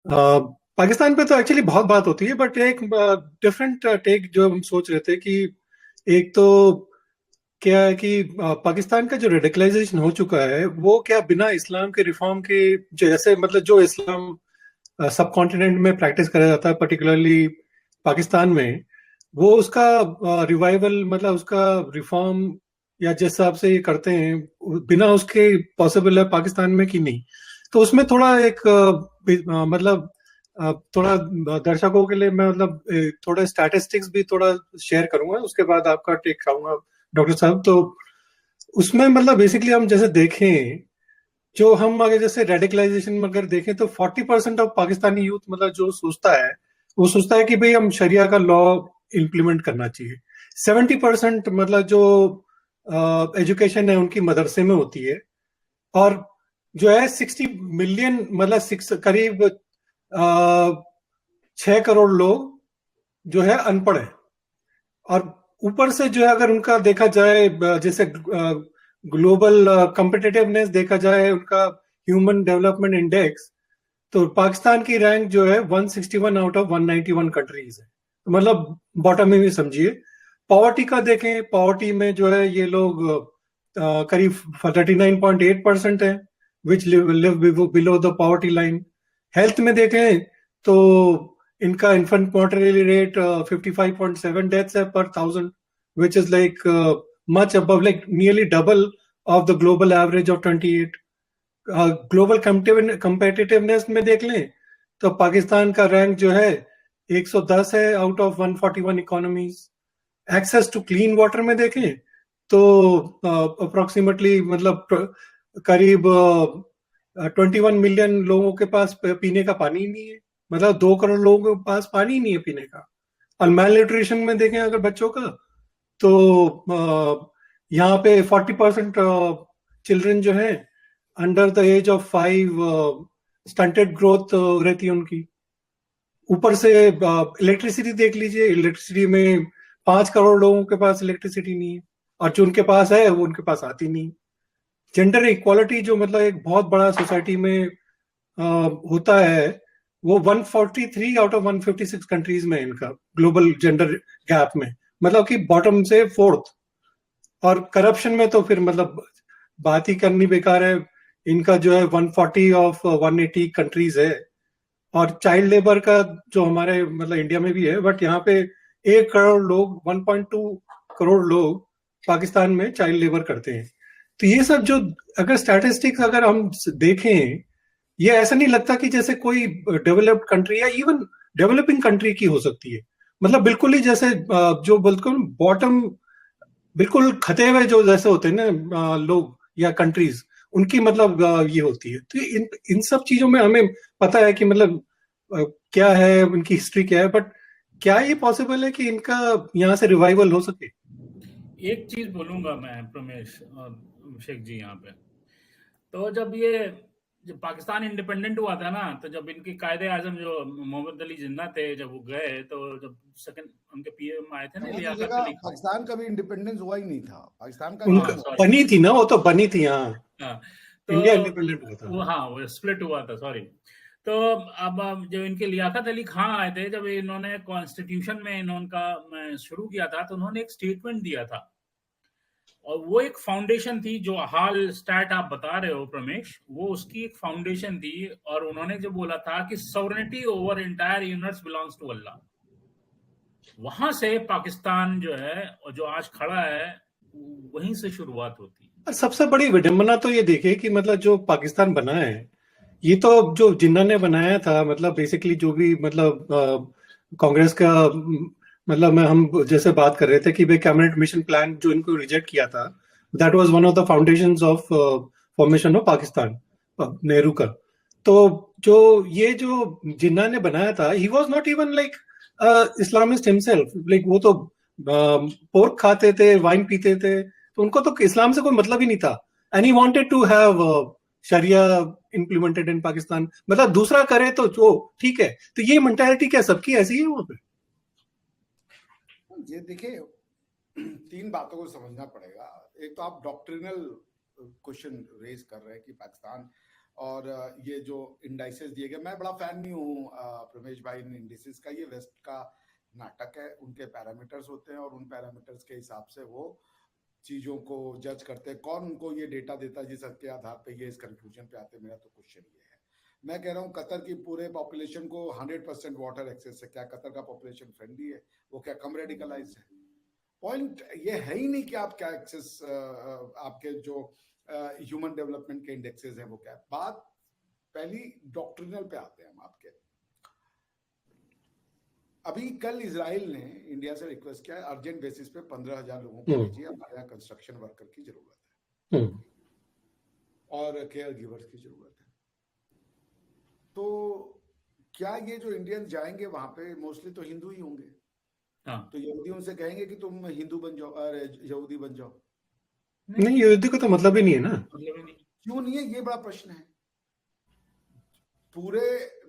अ, पाकिस्तान पे तो एक्चुअली बहुत बात होती है, बट एक डिफरेंट टेक जो हम सोच रहे थे कि एक तो क्या है कि पाकिस्तान का जो रेडिकलाइजेशन हो चुका है वो क्या बिना इस्लाम के रिफॉर्म के, जैसे मतलब जो इस्लाम सब कॉन्टिनेंट में प्रैक्टिस करा जाता है पर्टिकुलरली पाकिस्तान में, वो उसका रिवाइवल मतलब उसका रिफॉर्म या जिस हिसाब से ये करते हैं बिना उसके पॉसिबल है पाकिस्तान में कि नहीं। तो उसमें थोड़ा एक मतलब थोड़ा दर्शकों के लिए मैं मतलब थोड़ा स्टैटिस्टिक्स भी थोड़ा शेयर करूंगा, उसके बाद आपका टेक खाऊंगा डॉक्टर साहब। तो उसमें मतलब बेसिकली हम जैसे देखें, जो हम अगर जैसे रेडिकलाइजेशन में अगर देखें तो 40% ऑफ पाकिस्तानी यूथ मतलब जो सोचता है वो सोचता है कि भाई हम शरिया का लॉ इम्प्लीमेंट करना चाहिए। 70% मतलब जो एजुकेशन है उनकी मदरसे में होती है। और जो है 60 मिलियन मतलब सिक्स करीब 6 करोड़ लोग जो है अनपढ़ है। और ऊपर से जो है अगर उनका देखा जाए जैसे ग्लोबल कम्पिटिटिवनेस देखा जाए उनका ह्यूमन डेवलपमेंट इंडेक्स, तो पाकिस्तान की रैंक जो है 161 आउट ऑफ 191 कंट्रीज है। तो मतलब बॉटम में भी समझिए। पॉवर्टी का देखें, पॉवर्टी में जो है ये लोग करीब 39.8% है, which live below the poverty line. Health में देखें तो इनका इन्फेंट मोर्टेलिटी रेट 55.7 डेथ्स है पर 1000, which is like much above like nearly double of the global average of 28। Global competitiveness में देख लें तो पाकिस्तान का रैंक जो है 110 है out of 141 economies. Access to clean water में देखें तो अप्रोक्सीमेटली मतलब करीब 21 मिलियन लोगों के पास पीने का पानी ही नहीं है। मतलब 2 करोड़ लोगों के पास पानी ही नहीं है पीने का। और मेल न्यूट्रिशन में देखें अगर बच्चों का, तो यहाँ पे 40% चिल्ड्रन जो है under the age of 5, stunted growth रहती है उनकी। ऊपर से इलेक्ट्रिसिटी देख लीजिए, इलेक्ट्रिसिटी में 5 करोड़ लोगों के पास इलेक्ट्रिसिटी नहीं है, और जो उनके पास है वो उनके पास आती नहीं। जेंडर इक्वालिटी जो मतलब एक बहुत बड़ा सोसाइटी में होता है, वो 143 आउट ऑफ 156 कंट्रीज में है इनका ग्लोबल जेंडर गैप में, मतलब कि बॉटम से फोर्थ। और करप्शन में तो फिर मतलब बात ही करनी बेकार है। इनका जो है 140 ऑफ 180 कंट्रीज है। और चाइल्ड लेबर का जो हमारे मतलब इंडिया में भी है, बट यहाँ पे 1 करोड़ लोग, 1.2 करोड़ लोग पाकिस्तान में चाइल्ड लेबर करते हैं। तो ये सब जो अगर स्टैटिस्टिक्स अगर हम देखें, ये ऐसा नहीं लगता कि जैसे कोई डेवलप्ड कंट्री या इवन डेवलपिंग कंट्री की हो सकती है। मतलब बिल्कुल ही जैसे जो बोलते हैं बॉटम, बिल्कुल खते हुए जो जैसे होते हैं ना लोग या कंट्रीज, उनकी मतलब ये होती है। तो इन इन सब चीजों में हमें पता है कि मतलब क्या है उनकी हिस्ट्री क्या है, बट क्या ये पॉसिबल है कि इनका यहाँ से रिवाइवल हो सके? एक चीज बोलूंगा मैं प्रमेश और शेख जी यहाँ पे। तो जब पाकिस्तान इंडिपेंडेंट हुआ था ना, तो जब इनके कायदे आजम जो मोहम्मद अली जिन्ना थे, जब वो गए, तो जब सेकंड उनके पीएम आए थे ना, पहले तो लियाकत जगह अली खान। पाकिस्तान का भी इंडिपेंडेंस हुआ ही नहीं था, पाकिस्तान का उनका गठन हुआ सॉरी। था। बनी थी ना, वो तो बनी थी हाँ। हाँ, तो इंडिया इंडिपेंडेंट हुआ था। वो, हाँ, वो स्प्लिट हुआ था, सॉरी। तो अब जो इनके लियाकत अली खान आए थे, जब इन्होंने कॉन्स्टिट्यूशन में इन्होंने शुरू किया था, तो उन्होंने एक स्टेटमेंट दिया था। और वो एक फाउंडेशन थी, जो हाल स्टैट आप बता रहे हो प्रमेश, वो उसकी एक फाउंडेशन थी। और उन्होंने जो बोला था कि sovereignty over entire universe belongs to अल्लाह। वहां से पाकिस्तान जो है और जो आज खड़ा है, वहीं से शुरुआत होती है। और सबसे बड़ी विडंबना तो ये देखिए कि मतलब जो पाकिस्तान बना है, ये तो जो जिन्ना ने बनाया था, मतलब बेसिकली जो भी मतलब कांग्रेस का मतलब मैं हम जैसे बात कर रहे थे कि भाई कैबिनेट मिशन प्लान जो इनको रिजेक्ट किया था, that was one of the foundations of formation of Pakistan, Nehru का। तो जो ये जो जिन्ना ने बनाया था, he was not even like Islamist himself, like वो तो पोर्क खाते थे, वाइन पीते थे, तो उनको तो इस्लाम से कोई मतलब ही नहीं था। And he wanted to have sharia implemented in Pakistan, मतलब दूसरा करे तो जो ठीक है। तो ये मेंटालिटी क्या सबकी ऐसी है वहां पे? ये देखिए, तीन बातों को समझना पड़ेगा। एक तो आप डॉक्ट्रिनल क्वेश्चन रेज कर रहे हैं कि पाकिस्तान और ये जो इंडाइसेस दिए गए, मैं बड़ा फैन नहीं हूँ प्रमेश भाई इन इंडिसेस का। ये वेस्ट का नाटक है, उनके पैरामीटर्स होते हैं और उन पैरामीटर्स के हिसाब से वो चीजों को जज करते हैं। कौन उनको ये डेटा देता है जिसके आधार पे ये इस कंक्लूजन पे आते हैं? मेरा तो क्वेश्चन ये है। मैं कह रहा हूँ कतर की पूरे पॉपुलेशन को 100% वाटर एक्सेस है। क्या कतर का पॉपुलेशन फ्रेंडली है? वो क्या कम रेडिकलाइज है? पॉइंट ये है ही नहीं कि आप क्या एक्सेस आपके जो ह्यूमन डेवलपमेंट के इंडेक्सेस हैं वो क्या है। बात पहली डॉक्ट्रिनल पे आते हैं हम आपके। अभी कल इजराइल ने इंडिया से रिक्वेस्ट किया है अर्जेंट बेसिस पे 15,000 लोगों को भेजिए, हमारे यहाँ कंस्ट्रक्शन वर्कर की जरूरत है और केयर गिवर्स की जरूरत है। तो क्या ये जो इंडियन जाएंगे वहां पे मोस्टली तो हिंदू ही होंगे? हाँ। तो यहूदी उनसे कहेंगे कि तुम हिंदू बन जाओ, अरे यहूदी बन जाओ? नहीं, यहूदी को तो मतलब ही नहीं है ना। मतलब ही नहीं। क्यों नहीं है? ये बड़ा प्रश्न है। पूरे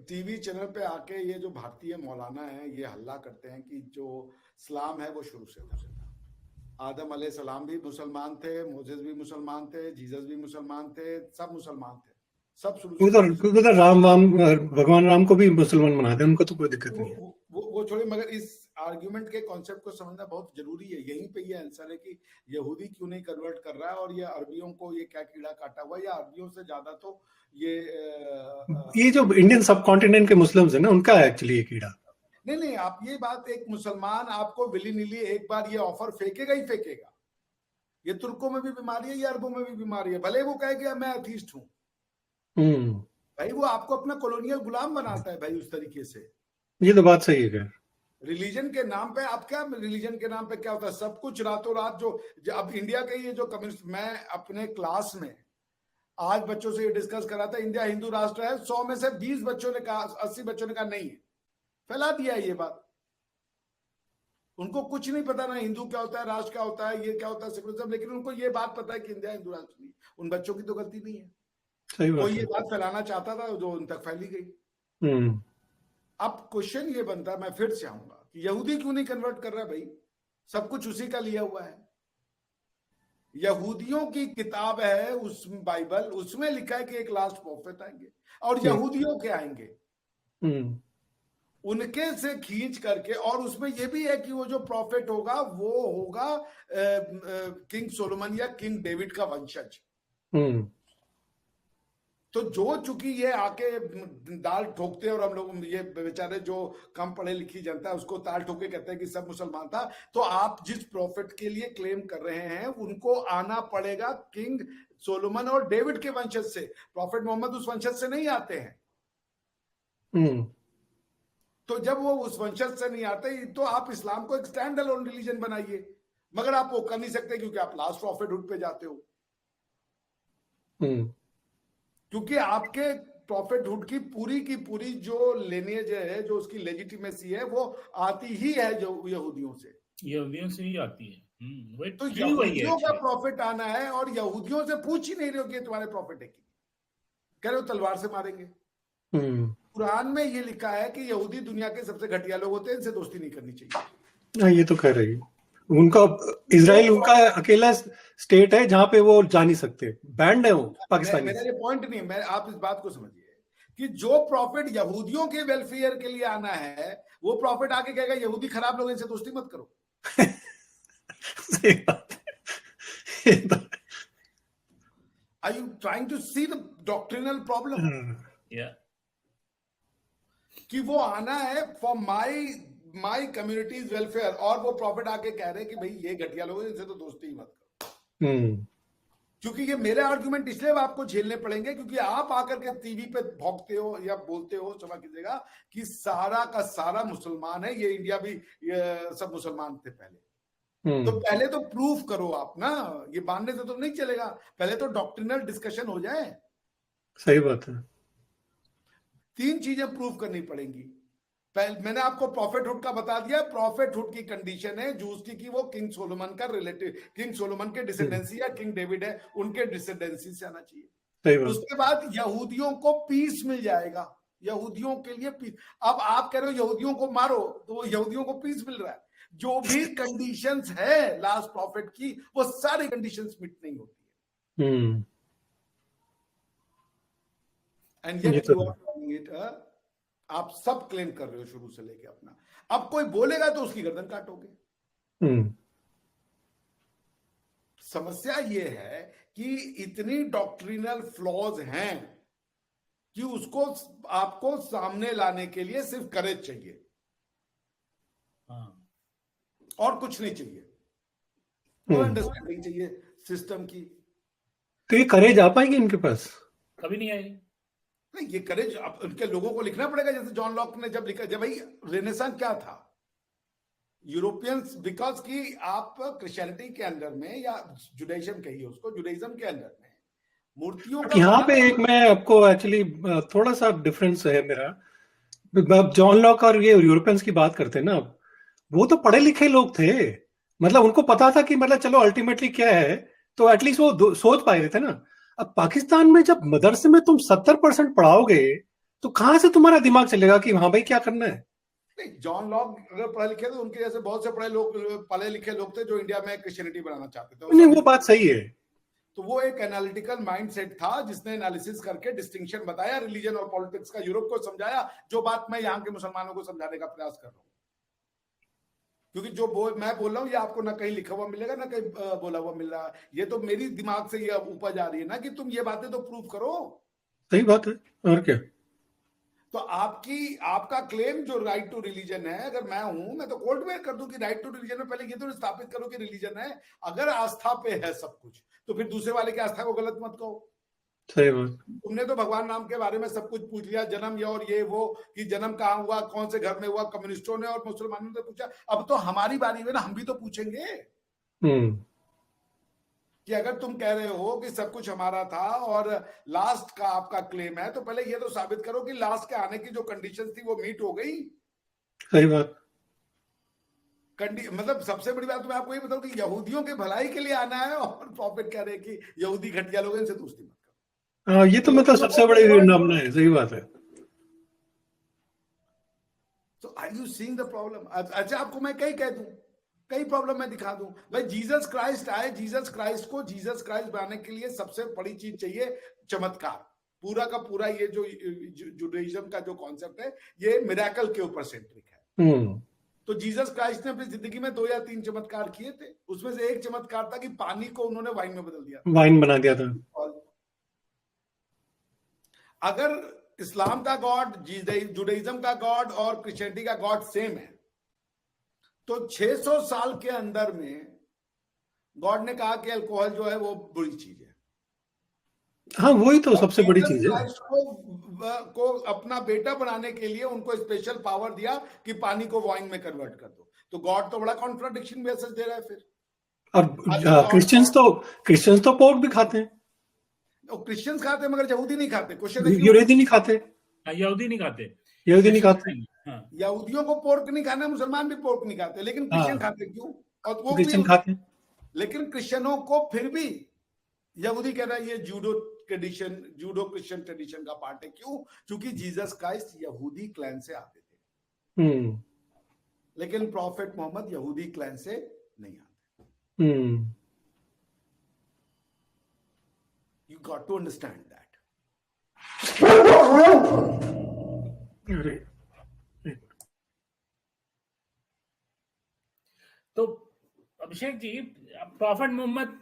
टीवी चैनल पे आके ये जो भारतीय मौलाना है ये हल्ला करते हैं कि जो इस्लाम है वो शुरू से था। आदम अलैहिस्सलाम भी मुसलमान थे, मोसेस भी मुसलमान थे, जीसस भी मुसलमान थे, सब मुसलमान थे, सब शुरू से। उधर भगवान राम को भी मुसलमान बनाते हैं, उनको तो कोई दिक्कत नहीं है। वो छोड़िए, मगर इस आर्ग्यूमेंट के कॉन्सेप्ट को समझना बहुत जरूरी है। यहीं पे ये आंसर है कि यहूदी क्यों नहीं कन्वर्ट कर रहा है और ये अरबियों को ये क्या कीड़ा काटा हुआ है, या अरबियों से ज्यादा तो ये जो इंडियन सब कॉन्टिनेंट के मुस्लिम्स है ना, उनका है एक्चुअली ये कीड़ा। नहीं, आप ये बात, एक मुसलमान आपको विली निली एक बार ये ऑफर फेंकेगा ही फेंकेगा। ये तुर्कों में भी बीमारी है, ये अरबों में भी बीमारी है, भले वो कहे मैं अथीस्ट हूं। भाई वो आपको अपना कॉलोनियल गुलाम बनाता है भाई उस तरीके से। ये तो बात सही है। रिलीजन के नाम पे आप क्या, रिलीजन के नाम पे क्या होता है? सब कुछ रातों रात जो अब इंडिया के ये जो कम्युनिस्ट, मैं अपने क्लास में आज बच्चों से ये डिस्कस करा था, इंडिया हिंदू राष्ट्र है, 100 में से 20 बच्चों ने कहा, 80 बच्चों ने कहा नहीं है। फैला दिया है ये बात। उनको कुछ नहीं पता ना हिंदू क्या होता है, राष्ट्र क्या होता है, ये क्या होता है सेकुलरिज्म, लेकिन उनको ये बात पता है कि इंडिया हिंदू राष्ट्र नहीं। उन बच्चों की तो गलती नहीं है, कोई ये बात फैलाना चाहता था जो उन तक फैली गई। अब क्वेश्चन ये बनता है, मैं फिर से आऊंगा कि यहूदी क्यों नहीं कन्वर्ट कर रहा भाई? सब कुछ उसी का लिया हुआ है। यहूदियों की किताब है उस बाइबल, उसमें लिखा है कि एक लास्ट प्रोफेट आएंगे और यहूदियों के आएंगे, उनके से खींच करके। और उसमें यह भी है कि वो जो प्रॉफिट होगा वो होगा किंग सोलोमन या किंग डेविड का वंशज। तो जो चूंकि ये आके दाल ठोकते हैं और हम लोग ये बेचारे जो कम पढ़े लिखी जनता है उसको ताल ठोके कहते हैं कि सब मुसलमान था, तो आप जिस प्रॉफिट के लिए क्लेम कर रहे हैं उनको आना पड़ेगा किंग सोलोमन और डेविड के वंशज से। प्रॉफिट मोहम्मद उस वंशज से नहीं आते हैं। तो जब वो उस वंशज से नहीं आते तो आप इस्लाम को एक स्टैंड अलोन रिलीजन बनाइए, मगर आप वो कर नहीं सकते क्योंकि आप लास्ट प्रॉफिटहुड पे जाते हो। क्योंकि आपके प्रॉफिटहुड की पूरी जो लिनेज है, जो उसकी लेजिटिमेसी है, वो आती ही है जो यहूदियों से ही आती है। तो यहूदियों का प्रॉफिट आना है और यहूदियों से पूछ ही नहीं रहे हो कि तुम्हारे प्रॉफिट है कि कह रहे हो तलवार से मारेंगे। कुरान में ये लिखा है कि यहूदी दुनिया के सबसे घटिया लोग होते हैं, इनसे दोस्ती नहीं करनी चाहिए। ये तो कह रही है। उनका इजराइल उनका अकेला स्टेट है जहां पे वो जा नहीं सकते, बैंड है वो पाकिस्तानी। मेरा ये पॉइंट नहीं है, आप इस बात को समझिए कि जो प्रॉफिट यहूदियों के वेलफेयर के लिए आना है वो प्रॉफिट आके कहेगा यहूदी खराब लोग, इनसे दोस्ती मत करो। सही बात है। Are you trying to see the doctrinal problem? कि वो आना है फॉर माई कम्युनिटीज वेलफेयर, और वो प्रॉफिट आके कह रहे हैं कि भाई ये घटिया लोग, इनसे तो दोस्ती ही मत करो। क्योंकि ये मेरे आर्गुमेंट इसलिए आपको झेलने पड़ेंगे क्योंकि आप आकर के टीवी पे भौंकते हो या बोलते हो, क्षमा कीजिएगा, कि सारा का सारा मुसलमान है, ये इंडिया भी सब मुसलमान थे पहले। तो पहले तो प्रूफ करो आप ना, ये मानने से तो नहीं चलेगा, पहले तो डॉक्ट्रिनल डिस्कशन हो जाए। सही बात है। 3 चीजें प्रूफ करनी पड़ेंगी। मैंने आपको प्रॉफिटहुड का बता दिया। प्रॉफिटहुड की कंडीशन है जूस की वो किंग सोलोमन का रिलेटिव, किंग सोलोमन के डिसेंडेंसी या किंग डेविड है उनके डिसेंडेंसी से आना चाहिए। उसके बाद यहूदियों को पीस मिल जाएगा, यहूदियों के लिए पीस। अब आप कह रहे हो यहूदियों को मारो, तो यहूदियों को पीस मिल रहा है। जो भी कंडीशंस है लास्ट प्रॉफिट की, वो सारी कंडीशंस मिट नहीं होती है। एंड ये येट तो यू आर डूइंग इट। आप सब क्लेम कर रहे हो शुरू से लेके अपना। अब कोई बोलेगा तो उसकी गर्दन काटोगे। हम्म, समस्या ये है कि इतनी डॉक्ट्रिनल फ्लॉज हैं कि उसको आपको सामने लाने के लिए सिर्फ करेज चाहिए हाँ, और कुछ नहीं चाहिए, और अंडरस्टैंडिंग चाहिए सिस्टम की। तो ये करेज आ पाएगी इनके पास? कभी नहीं आएगी। नहीं, ये करेज अब उनके लोगों को लिखना पड़ेगा। जैसे जॉन लॉक ने जब लिखा, जब भाई रेनेसांस क्या था, यूरोपियंस, बिकॉज कि आप क्रिश्चियनिटी के अंदर में या जुडाइज्म कहिए उसको, जुडाइज्म के अंदर में मूर्तियों का यहाँ पे एक मैं आपको एक्चुअली थोड़ा सा डिफरेंस है मेरा। अब जॉन लॉक और ये यूरोपियंस की बात करते हैं ना, वो तो पढ़े लिखे लोग थे, मतलब उनको पता था कि मतलब चलो अल्टीमेटली क्या है, तो एटलीस्ट वो सोच पाए रहे थे ना। अब पाकिस्तान में जब मदरसे में तुम 70% पढ़ाओगे तो कहां से तुम्हारा दिमाग चलेगा कि हाँ भाई क्या करना है? नहीं, जॉन लॉक अगर पढ़े लिखे तो उनके जैसे बहुत से पढ़े लिखे लोग थे जो इंडिया में क्रिश्चियनिटी बनाना चाहते थे। नहीं, वो बात सही है। तो वो एक एनालिटिकल माइंडसेट था जिसने एनालिसिस करके डिस्टिंक्शन बताया रिलीजन और पॉलिटिक्स का, यूरोप को समझाया, जो बात मैं यहाँ के मुसलमानों को समझाने का प्रयास कर रहा हूँ। क्योंकि जो मैं बोल रहा हूँ ये आपको ना कहीं लिखा हुआ मिलेगा ना कहीं बोला हुआ मिल रहा है, ये तो मेरी दिमाग से ये उपज आ रही है ना कि तुम ये बातें तो प्रूव करो। सही बात है, और क्या। तो आपका क्लेम जो राइट टू रिलीजन है, अगर मैं हूं, मैं तो कोर्ट में कर दूं कि राइट टू रिलीजन में पहले ये तो स्थापित करो कि रिलीजन है। अगर आस्था पे है सब कुछ तो फिर दूसरे वाले की आस्था को गलत मत कहो। सही बात। तुमने तो भगवान राम के बारे में सब कुछ पूछ लिया, जन्म ये और ये वो, कि जन्म कहाँ हुआ, कौन से घर में हुआ, कम्युनिस्टों ने और मुसलमानों ने पूछा। अब तो हमारी बारी है ना, हम भी तो पूछेंगे कि अगर तुम कह रहे हो कि सब कुछ हमारा था और लास्ट का आपका क्लेम है, तो पहले ये तो साबित करो कि लास्ट के आने की जो कंडीशन थी वो मीट हो गई। सही बात। मतलब सबसे बड़ी बात तो मैं आपको ये बताऊं कि यहूदियों के भलाई के लिए आना है और प्रॉफिट कह रहे हैं कि यहूदी घटिया लोग, इनसे दोस्ती मत करो। हाँ, ये तो मतलब सबसे बड़ी विडंबना है। सही बात है। तो are you seeing the problem? अच्छा, आपको मैं कई कह दूं, कई प्रॉब्लम मैं दिखा दूं। भाई जीसस क्राइस्ट आए, जीसस क्राइस्ट को जीसस क्राइस्ट बनाने के लिए सबसे बड़ी चीज चाहिए चमत्कार। पूरा का पूरा ये जो जुडाइज्म का जो कॉन्सेप्ट है ये मिरेकल के ऊपर सेंट्रिक है। तो जीसस क्राइस्ट ने अपनी जिंदगी में 2 या 3 चमत्कार किए थे। उसमें से एक चमत्कार था कि पानी को उन्होंने वाइन में बदल दिया, वाइन बना दिया था। अगर इस्लाम का गॉड, जुडाइज्म का गॉड और क्रिश्चियनिटी का गॉड सेम है, तो 600 साल के अंदर में गॉड ने कहा कि अल्कोहल जो है वो बुरी चीज है। हाँ, वही तो सबसे बड़ी चीज है। को अपना बेटा बनाने के लिए उनको स्पेशल पावर दिया कि पानी को वाइन में कन्वर्ट कर दो। तो गॉड तो बड़ा कॉन्ट्राडिक्शन मैसेज दे रहा है फिर। और क्रिश्चियंस तो पोर्क भी खाते हैं। क्रिश्चियंस खाते हैं मगर यहूदी नहीं खाते। क्वेश्चन यहूदी नहीं खाते। यहूदी नहीं खाते। यहूदी नहीं खाते। यहूदियों को पोर्क नहीं खाना, मुसलमान भी पोर्क नहीं खाते, लेकिन क्रिश्चियन खाते क्यों? और वो क्रिश्चियन खाते हैं। लेकिन क्रिश्चियनों को फिर भी यहूदी कह रहा है ये जूडो क्रिश्चियन ट्रेडिशन का पार्ट है। क्यों? क्योंकि जीसस क्राइस्ट यहूदी क्लैन से आते थे, लेकिन प्रॉफेट मोहम्मद यहूदी क्लैन से नहीं आते। You got to understand that. तो अभिषेक जी, प्रॉफेट मोहम्मद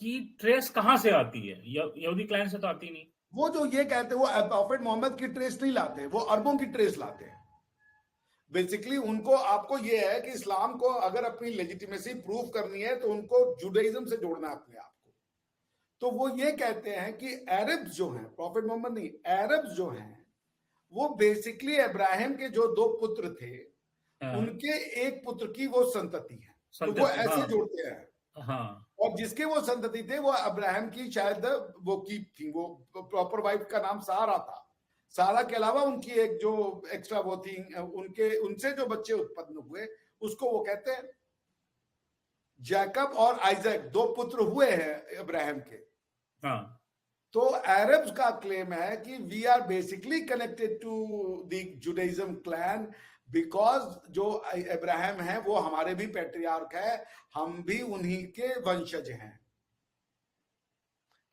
की ट्रेस कहां से आती है? यहूदी क्लैन से तो आती नहीं। वो जो ये कहते हैं वो प्रॉफेट मोहम्मद की ट्रेस नहीं लाते, वो अरबों की ट्रेस लाते हैं। बेसिकली उनको, आपको ये है कि इस्लाम को अगर अपनी लेजिटिमेसी प्रूव करनी है तो उनको जुडाइज्म से जोड़ना है अपने आप को। तो वो ये कहते हैं कि अरब्स जो हैं, प्रॉफेट मोहम्मद नहीं, अरब्स जो हैं वो बेसिकली इब्राहिम के जो 2 पुत्र थे उनके एक पुत्र की वो संतति है। तो वो ऐसे जोड़ते हैं। और जिसके वो संतति थे वो इब्राहिम की शायद वो की थी, वो प्रॉपर वाइफ का नाम सारा था। सारा के अलावा उनकी एक जो एक्स्ट्रा वो थी, उनसे जो बच्चे उत्पन्न हुए उसको वो कहते हैं जैकब और आइजैक, 2 पुत्र हुए हैं इब्राहिम के। तो अरब्स का क्लेम है कि we are basically connected to the Judaism clan because जो इब्राहिम है वो हमारे भी पैट्रियार्क है, हम भी उन्हीं के वंशज हैं।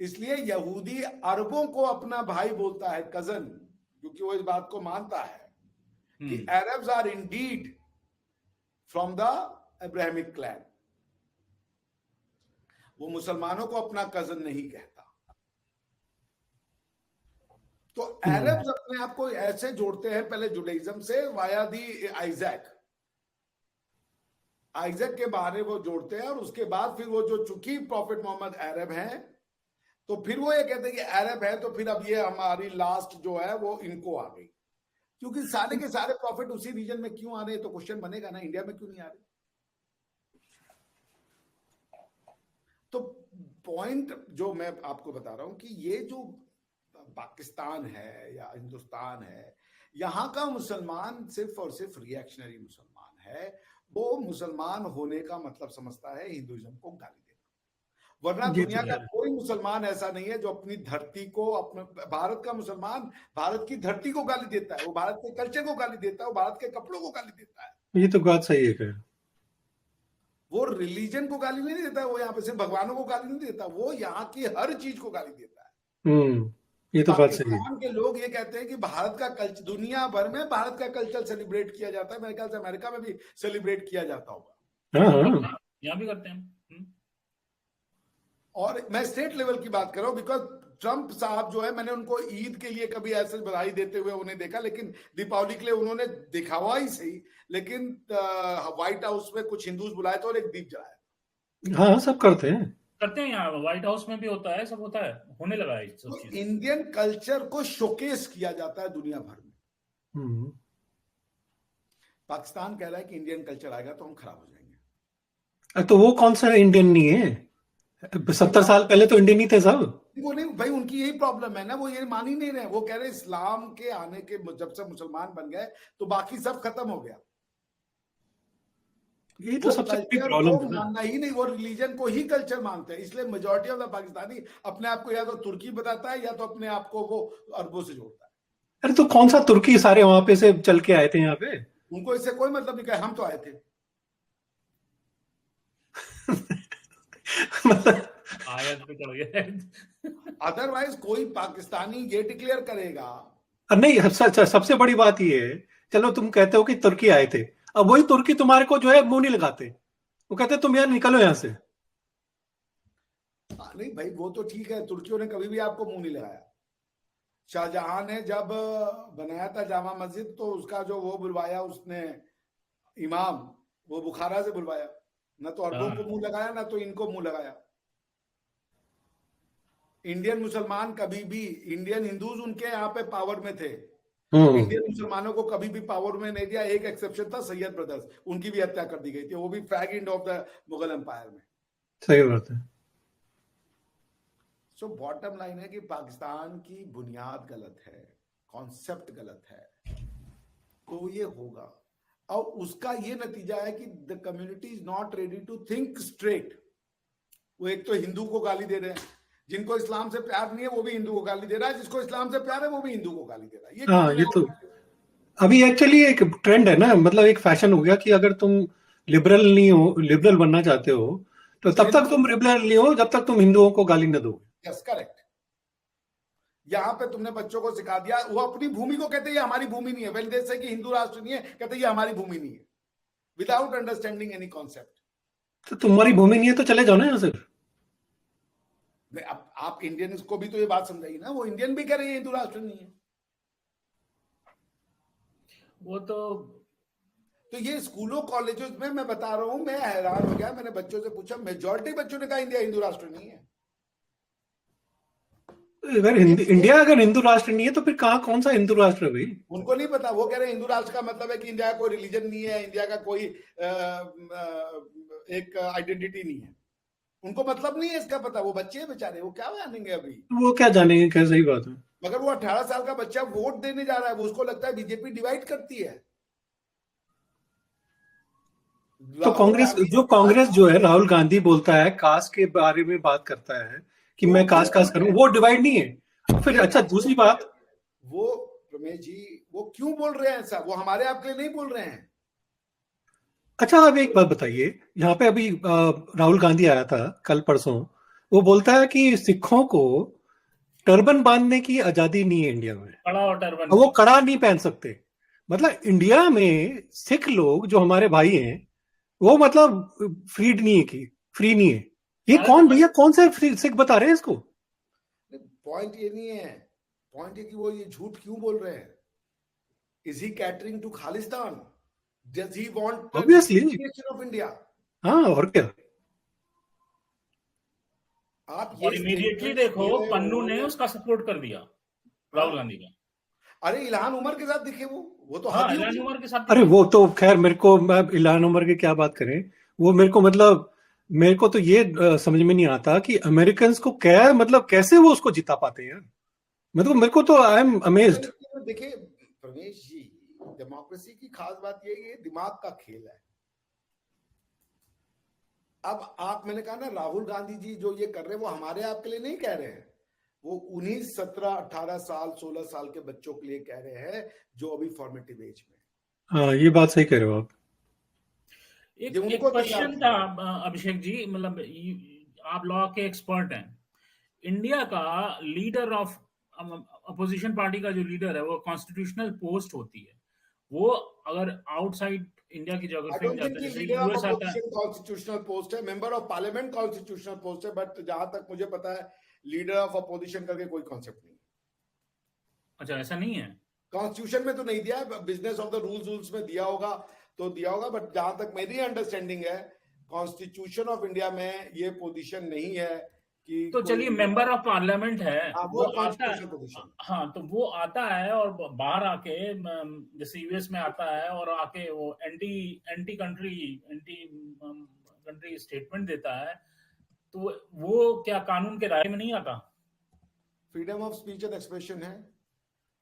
इसलिए यहूदी अरबों को अपना भाई बोलता है, कजन, क्योंकि वो इस बात को मानता है कि Arabs are indeed from the Abrahamic clan. वो मुसलमानों को अपना कजन नहीं कहता। तो अरब्स अपने आप को ऐसे जोड़ते हैं पहले जुडाइज्म से वाया दी आइजैक के बारे वो जोड़ते हैं, और उसके बाद फिर वो जो चूंकि प्रॉफिट मोहम्मद अरब हैं, तो फिर वो ये कहते हैं कि अरब है तो फिर अब ये हमारी लास्ट जो है वो इनको आ गई, क्योंकि सारे के सारे प्रॉफिट उसी रीजन में क्यों आ रहे हैं, तो क्वेश्चन बनेगा ना, इंडिया में क्यों नहीं आ रहे। तो पॉइंट जो मैं आपको बता रहा हूं कि ये जो पाकिस्तान है या हिंदुस्तान है, यहां का मुसलमान सिर्फ और सिर्फ रिएक्शनरी मुसलमान है। वो मुसलमान होने का मतलब समझता है हिंदुइज्म को गाली देना, वरना दुनिया का कोई मुसलमान ऐसा नहीं है जो अपनी धरती को, अपने भारत का मुसलमान भारत की धरती को गाली देता है, वो भारत के कल्चर को गाली देता है, वो भारत के कपड़ों को गाली देता है। ये तो बात सही है। वो रिलीजन को गाली नहीं देता, वो यहाँ पे सिर्फ भगवानों को गाली नहीं देता, वो यहाँ की हर चीज को गाली देता है। ये तो बात सही है। पाकिस्तान के लोग ये कहते हैं कि भारत का कल्चर, दुनिया भर में भारत का कल्चर सेलिब्रेट किया जाता है, मेरे ख्याल से अमेरिका में भी सेलिब्रेट किया जाता होगा। हाँ, यहाँ भी करते हैं। और मैं स्टेट लेवल की बात कर रहा हूं, बिकॉज ट्रंप साहब जो है, मैंने उनको ईद के लिए कभी ऐसे बधाई देते हुए उन्हें देखा, लेकिन दीपावली के लिए उन्होंने दिखावा ही सही, लेकिन व्हाइट हाउस में कुछ हिंदूज बुलाए थे और एक दीप जलाया। हाँ, सब करते हैं यहाँ व्हाइट हाउस में भी होता है, सब होता है, होने लगा है सब चीज। इंडियन कल्चर को शोकेस किया जाता है दुनिया भर में। पाकिस्तान कह रहा है कि इंडियन कल्चर आएगा तो हम खराब हो जाएंगे। तो वो कौन सा इंडियन नहीं है? 70 साल पहले तो इंडियन ही थे सब। वो नहीं भाई, उनकी यही प्रॉब्लम है ना, वो ये मान ही नहीं रहे। वो कह रहे इस्लाम के आने के, जब से मुसलमान बन गए तो बाकी सब खत्म हो गया। ये तो सबसे बड़ी प्रॉब्लम है ना, मानना ही नहीं, वो रिलीजन को ही कल्चर मानते हैं। इसलिए मेजॉरिटी ऑफ द पाकिस्तानी अपने आप को या तो तुर्की बताता है या तो अपने आप को वो अरबों से जोड़ता है। अरे तो कौन सा तुर्की, सारे वहां पे से चल के आए थे यहाँ पे। उनको इससे कोई मतलब नहीं, कहे हम तो आए थे। आयत पे चढ़ गए। अदरवाइज कोई पाकिस्तानी ये डिक्लेयर करेगा। नहीं, सबसे बड़ी बात ये है, चलो तुम कहते हो कि तुर्की आए थे, अब वही तुर्की तुम्हारे को जो है मुंह नहीं लगाते, वो कहते तुम यार निकलो यहां से। नहीं भाई, वो तो ठीक है, तुर्कियों ने कभी भी आपको मुंह नहीं लगाया। शाहजहां ने जब बनाया था जामा मस्जिद, तो उसका जो वो बुलवाया उसने इमाम, वो बुखारा से बुलवाया, ना तो अरबों को मुंह लगाया ना तो इनको मुंह लगाया। इंडियन मुसलमान कभी भी, इंडियन हिंदूज उनके यहाँ पे पावर में थे, इंडियन मुसलमानों को कभी भी पावर में नहीं दिया। एक एक्सेप्शन था, सैयद ब्रदर्स, उनकी भी हत्या कर दी गई थी, वो भी fag end of the Mughal empire में। सही बात है। सो बॉटम लाइन है कि पाकिस्तान की बुनियाद गलत है, कॉन्सेप्ट गलत है, तो ये होगा। और उसका ये नतीजा है कि the community is not ready to think straight. वो एक तो हिंदू को गाली दे रहे हैं, जिनको इस्लाम से प्यार नहीं है वो भी हिंदू को गाली दे रहा है, जिसको इस्लाम से प्यार है वो भी हिंदू को गाली दे रहा है। हाँ, ये तो अभी एक्चुअली एक ट्रेंड है ना, मतलब एक फैशन हो गया कि अगर तुम लिबरल नहीं हो, लिबरल बनना चाहते हो, तो तब तक तुम लिबरल नहीं हो जब तक तुम हिंदुओं को गाली न दो। Yes, correct. यहाँ पे तुमने बच्चों को सिखा दिया, वो अपनी भूमि को कहते हैं ये हमारी भूमि नहीं है, वेन दे से कि हिंदू राष्ट्र नहीं है, कहते हैं ये हमारी भूमि नहीं है, विदाउट अंडरस्टैंडिंग एनी कॉन्सेप्ट। तो तुम्हारी भूमि नहीं है तो चले जाओ ना यहाँ से। अब आप इंडियंस को भी तो ये बात समझाइए ना, वो इंडियन भी कह रहे हैं हिंदू राष्ट्र नहीं है। वो तो ये स्कूलों कॉलेजेस में मैं बता रहा हूं, मैं हैरान हो गया। मैंने बच्चों से पूछा, मेजॉरिटी बच्चों ने कहा इंडिया हिंदू राष्ट्र नहीं है। अगर इंडिया अगर हिंदू राष्ट्र नहीं है तो फिर कौन सा हिंदू राष्ट्र है भाई? उनको नहीं पता। वो कह रहे हैं हिंदू राष्ट्र का मतलब है कि इंडिया का कोई रिलीजन नहीं है, इंडिया का कोई एक आइडेंटिटी नहीं है। उनको मतलब नहीं है इसका पता। वो बच्चे हैं बेचारे, वो क्या जानेंगे अभी, वो क्या जानेंगे, क्या सही बात है। मगर वो 18 साल का बच्चा वोट देने जा रहा है, वो उसको लगता है बीजेपी डिवाइड करती है। तो कांग्रेस जो है, राहुल गांधी बोलता है कास्ट के बारे में बात करता है कि मैं कास्ट करूं, वो डिवाइड नहीं है। फिर अच्छा, दूसरी बात, वो रमेश जी वो क्यों बोल रहे हैं ऐसा? वो हमारे आपके लिए नहीं बोल रहे हैं। अच्छा, अब एक बात बताइए, यहाँ पे अभी राहुल गांधी आया था कल परसों, वो बोलता है कि सिखों को टर्बन बांधने की आजादी नहीं है इंडिया में, कड़ा और टर्बन और वो की। कड़ा नहीं पहन सकते। मतलब इंडिया में सिख लोग जो हमारे भाई हैं वो मतलब फ्रीड नहीं है, कि फ्री नहीं है। ये अरे कौन तो भैया, कौन से सिख बता रहे हैं इसको? पॉइंट ये नहीं है, पॉइंट ये कि वो ये झूठ क्यों बोल रहे हैं। Is he catering to Khalistan? Does he want the obviously. Dissociation of India? हाँ, और क्या। आप और ये इमीडिएटली स्टेटमेंट देखो दे रहे पन्नू ने हो। उसका सपोर्ट कर दिया, राहुल गांधी का। अरे इल्हान उमर के साथ दिखे, वो तो हाँ, हद ही इलान होगी। उमर के साथ अरे दिखे। वो तो खैर, मेरे को, मैं इल्हान उमर की क्या बात करें, वो मेरे को मतलब, मेरे को तो ये समझ में नहीं आता कि अमेरिकन को क्या, मतलब कैसे वो उसको जिता पाते हैं। मतलब मेरे को तो आई एम अमेज्ड। देखिए प्रवेश जी, डेमोक्रेसी की खास बात ये है, ये दिमाग का खेल है। अब आप, मैंने कहा ना, राहुल गांधी जी जो ये कर रहे हैं वो हमारे आपके लिए नहीं कह रहे हैं, वो उन्हीं 17, 18 साल, 16 साल के बच्चों के लिए कह रहे हैं जो अभी फॉर्मेटिव एज में। हाँ, ये बात सही कह रहे हो आप। एक ये एक उनको क्वेश्चन था अभिषेक जी, मतलब आप लॉ के एक्सपर्ट हैं। इंडिया का लीडर ऑफ अपोजिशन पार्टी का जो लीडर है वो कॉन्स्टिट्यूशनल पोस्ट होती है। वो अगर आउटसाइड इंडिया की आई ज्योग्राफी में डोंट जाता थिंक है, कि जैसे लीडर ऑफ यूएस आता है। अपोजिशन कॉन्स्टिट्यूशनल पोस्ट है, member of parliament constitutional post है, बट जहां तक मुझे पता है लीडर ऑफ अपोजिशन करके कोई कॉन्सेप्ट नहीं। अच्छा, ऐसा नहीं है। कॉन्स्टिट्यूशन में तो नहीं दिया, बिजनेस ऑफ द रूल्स में दिया होगा तो दिया होगा, बट जहां तक मेरी अंडरस्टैंडिंग है कॉन्स्टिट्यूशन ऑफ इंडिया में ये पोजीशन नहीं है कि तो चलिए, मेंबर ऑफ पार्लियामेंट है, हाँ, वो वो आता है। Constitutional position. हाँ, तो वो आता है और बाहर आके जैसे यूएस में आता है और आके वो एंटी एंटी कंट्री स्टेटमेंट देता है, तो वो क्या कानून के दायरे में नहीं आता? Freedom of speech and expression है।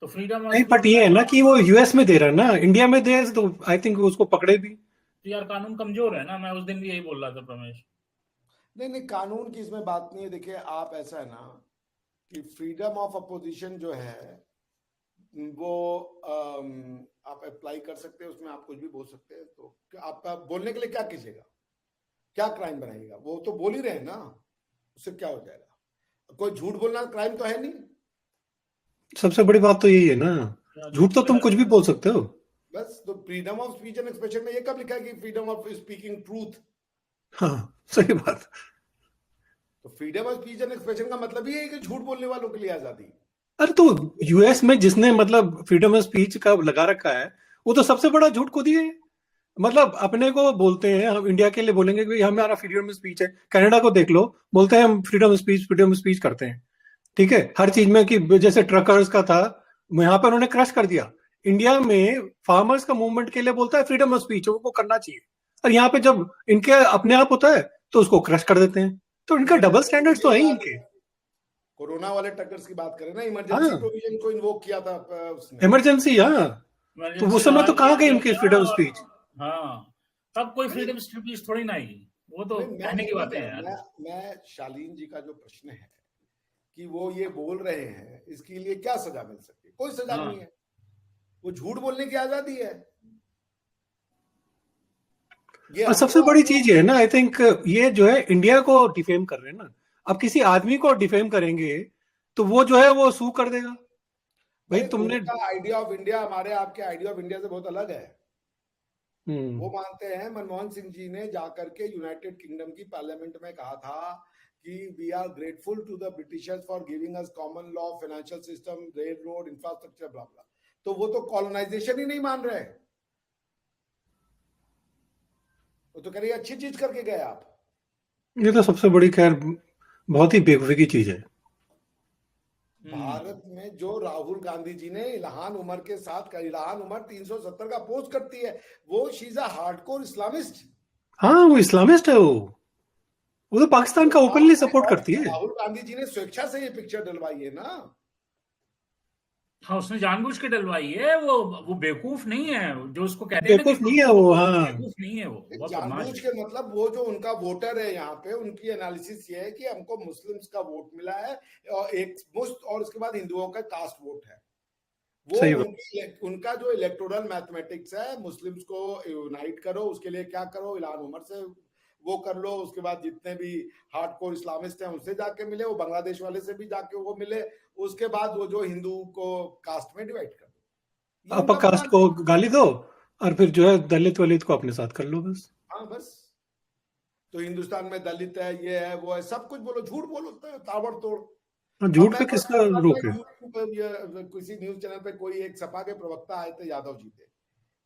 तो फ्रीडम ऑफ नहीं, स्पीच बट ये है ना कि वो यूएस में दे रहा है ना, इंडिया में दे तो आई थिंक उसको पकड़े भी। तो यार कानून कमजोर है ना, मैं उस दिन भी यही बोल रहा था प्रमेश। नहीं नहीं, कानून की इसमें बात नहीं है। देखिए आप, ऐसा है ना कि फ्रीडम ऑफ अपोजिशन जो है वो आप अप्लाई कर सकते हैं, उसमें आप कुछ भी बोल सकते हैं। तो आपका बोलने के लिए क्या कीजिएगा, क्या क्राइम बनाइएगा? वो तो बोल ही रहे हैं ना, उससे क्या हो जाएगा? कोई झूठ बोलना क्राइम तो है नहीं। सबसे बड़ी बात तो यही है ना, झूठ तो तुम कुछ भी बोल सकते हो। बस, तो freedom of speech and expression में ये कब लिखा है कि फ्रीडम ऑफ स्पीकिंग ट्रूथ? हाँ, सही बात। तो freedom of speech and expression का मतलब ये है कि झूठ बोलने वालों के लिए आजादी। अरे तो यूएस में जिसने मतलब फ्रीडम ऑफ स्पीच का लगा रखा है, वो तो सबसे बड़ा झूठ खुद ही है। मतलब अपने को बोलते हैं, हम इंडिया के लिए बोलेंगे कि हमारा फ्रीडम ऑफ स्पीच है। कनाडा को देख लो, बोलते हैं हम फ्रीडम ऑफ स्पीच करते हैं। ठीक है, हर चीज में, कि जैसे ट्रकर्स का था, यहाँ पे उन्होंने क्रश कर दिया। इंडिया में फार्मर्स का मूवमेंट के लिए बोलता है फ्रीडम ऑफ स्पीच, वो करना चाहिए। और यहाँ पे जब इनके अपने आप होता है तो उसको क्रश कर देते हैं। तो इनका डबल स्टैंडर्ड्स तो है ही इनके। कोरोना वाले ट्रकर्स की बात करें ना, इमरजेंसी हाँ, प्रोविजन को इन्वोक किया था उसने। इमरजेंसी, हाँ। तो उस समय तो कहाँ गई उनकी फ्रीडम ऑफ स्पीच? हाँ, तब कोई फ्रीडम स्पीच थोड़ी ना आई। वो तो कहने की बातें हैं यार। मैं शालीन जी का जो प्रश्न है कि वो ये बोल रहे हैं, इसके लिए क्या सजा मिल सकती है? कोई सजा नहीं है, वो झूठ बोलने की आजादी है। ये और सबसे बड़ी चीज ये है ना, आई थिंक ये जो है इंडिया को डिफेम कर रहे हैं ना। अब किसी आदमी को डिफेम करेंगे तो वो जो है वो सू कर देगा। भाई तुमने, उनका आइडिया ऑफ इंडिया हमारे आपके आइडिया ऑफ इंडिया से बहुत अलग है। वो मानते हैं, मनमोहन सिंह जी ने जाकर के यूनाइटेड किंगडम की पार्लियामेंट में कहा था कि we are grateful to the Britishers for giving us common law, financial system, rail road, infrastructure, blah blah. तो वो तो कॉलोनाइजेशन ही नहीं मान रहे। वो तो कह रही अच्छी चीज करके गए आप। ये तो सबसे बड़ी, खैर, बहुत ही बेवकूफी की चीज है। भारत में जो राहुल गांधी जी ने इल्हान उमर के साथ, इल्हान उमर 370 का पोस्ट करती है, वो she is a hardcore Islamist. हाँ, वो इस्लामिस्ट है। वो तो पाकिस्तान का ओपनली सपोर्ट करती है। राहुल गांधी जी ने स्वेच्छा से ये पिक्चर डलवाई है ना। हाँ, उसने जानबूझ के डलवाई है। वो बेवकूफ नहीं है जो उसको कहते हैं ना, बेवकूफ नहीं है वो। हाँ, बेवकूफ नहीं है वो, बहुत जानबूझ बदमाश के मतलब वो जो उनका वोटर है यहाँ पे, उनकी एनालिसिस ये है कि हमको मुस्लिम्स का वोट मिला है और एक मुश्त, और उसके बाद हिंदुओं का कास्ट वोट है। वो उनका जो इलेक्टोरल मैथमेटिक्स है, मुस्लिम्स को यूनाइट करो, उसके लिए क्या करो, इल्हान उमर से वो कर लो, उसके बाद जितने भी हार्डकोर इस्लामिस्ट हैं उनसे जाके मिले, वो बांग्लादेश वाले से भी जाके वो मिले, उसके बाद वो जो हिंदू को कास्ट में डिवाइड कर दो, ये अपर उनका कास्ट प्लान है। को गाली दो और फिर जो है दलित वलित को अपने साथ कर लो बस। हाँ बस, तो हिंदुस्तान में दलित है, ये है, वो है, सब कुछ बोलो, झूठ बोलो ताबड़तोड़। और झूठ अब पे मैं किसका रोक है? YouTube पे किसी न्यूज चैनल पे कोई एक सपा के प्रवक्ता आए थे, यादव जी थे,